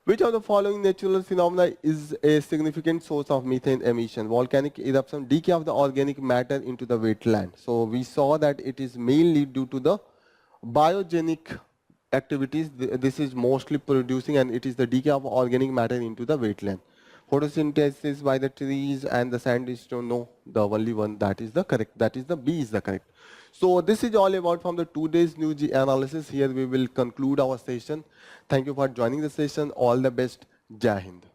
Which of the following natural phenomena is a significant source of methane emission? Volcanic eruption, decay of the organic matter into the wetland. So we saw that it is mainly due to the biogenic activities. This is mostly producing, and it is the decay of organic matter into the wetland. Photosynthesis by the trees and the sandstone. No, the only one that is the correct. That is the B is the correct. So this is all about from the today's news analysis. Here we will conclude our session. Thank you for joining the session. All the best. Jai Hind.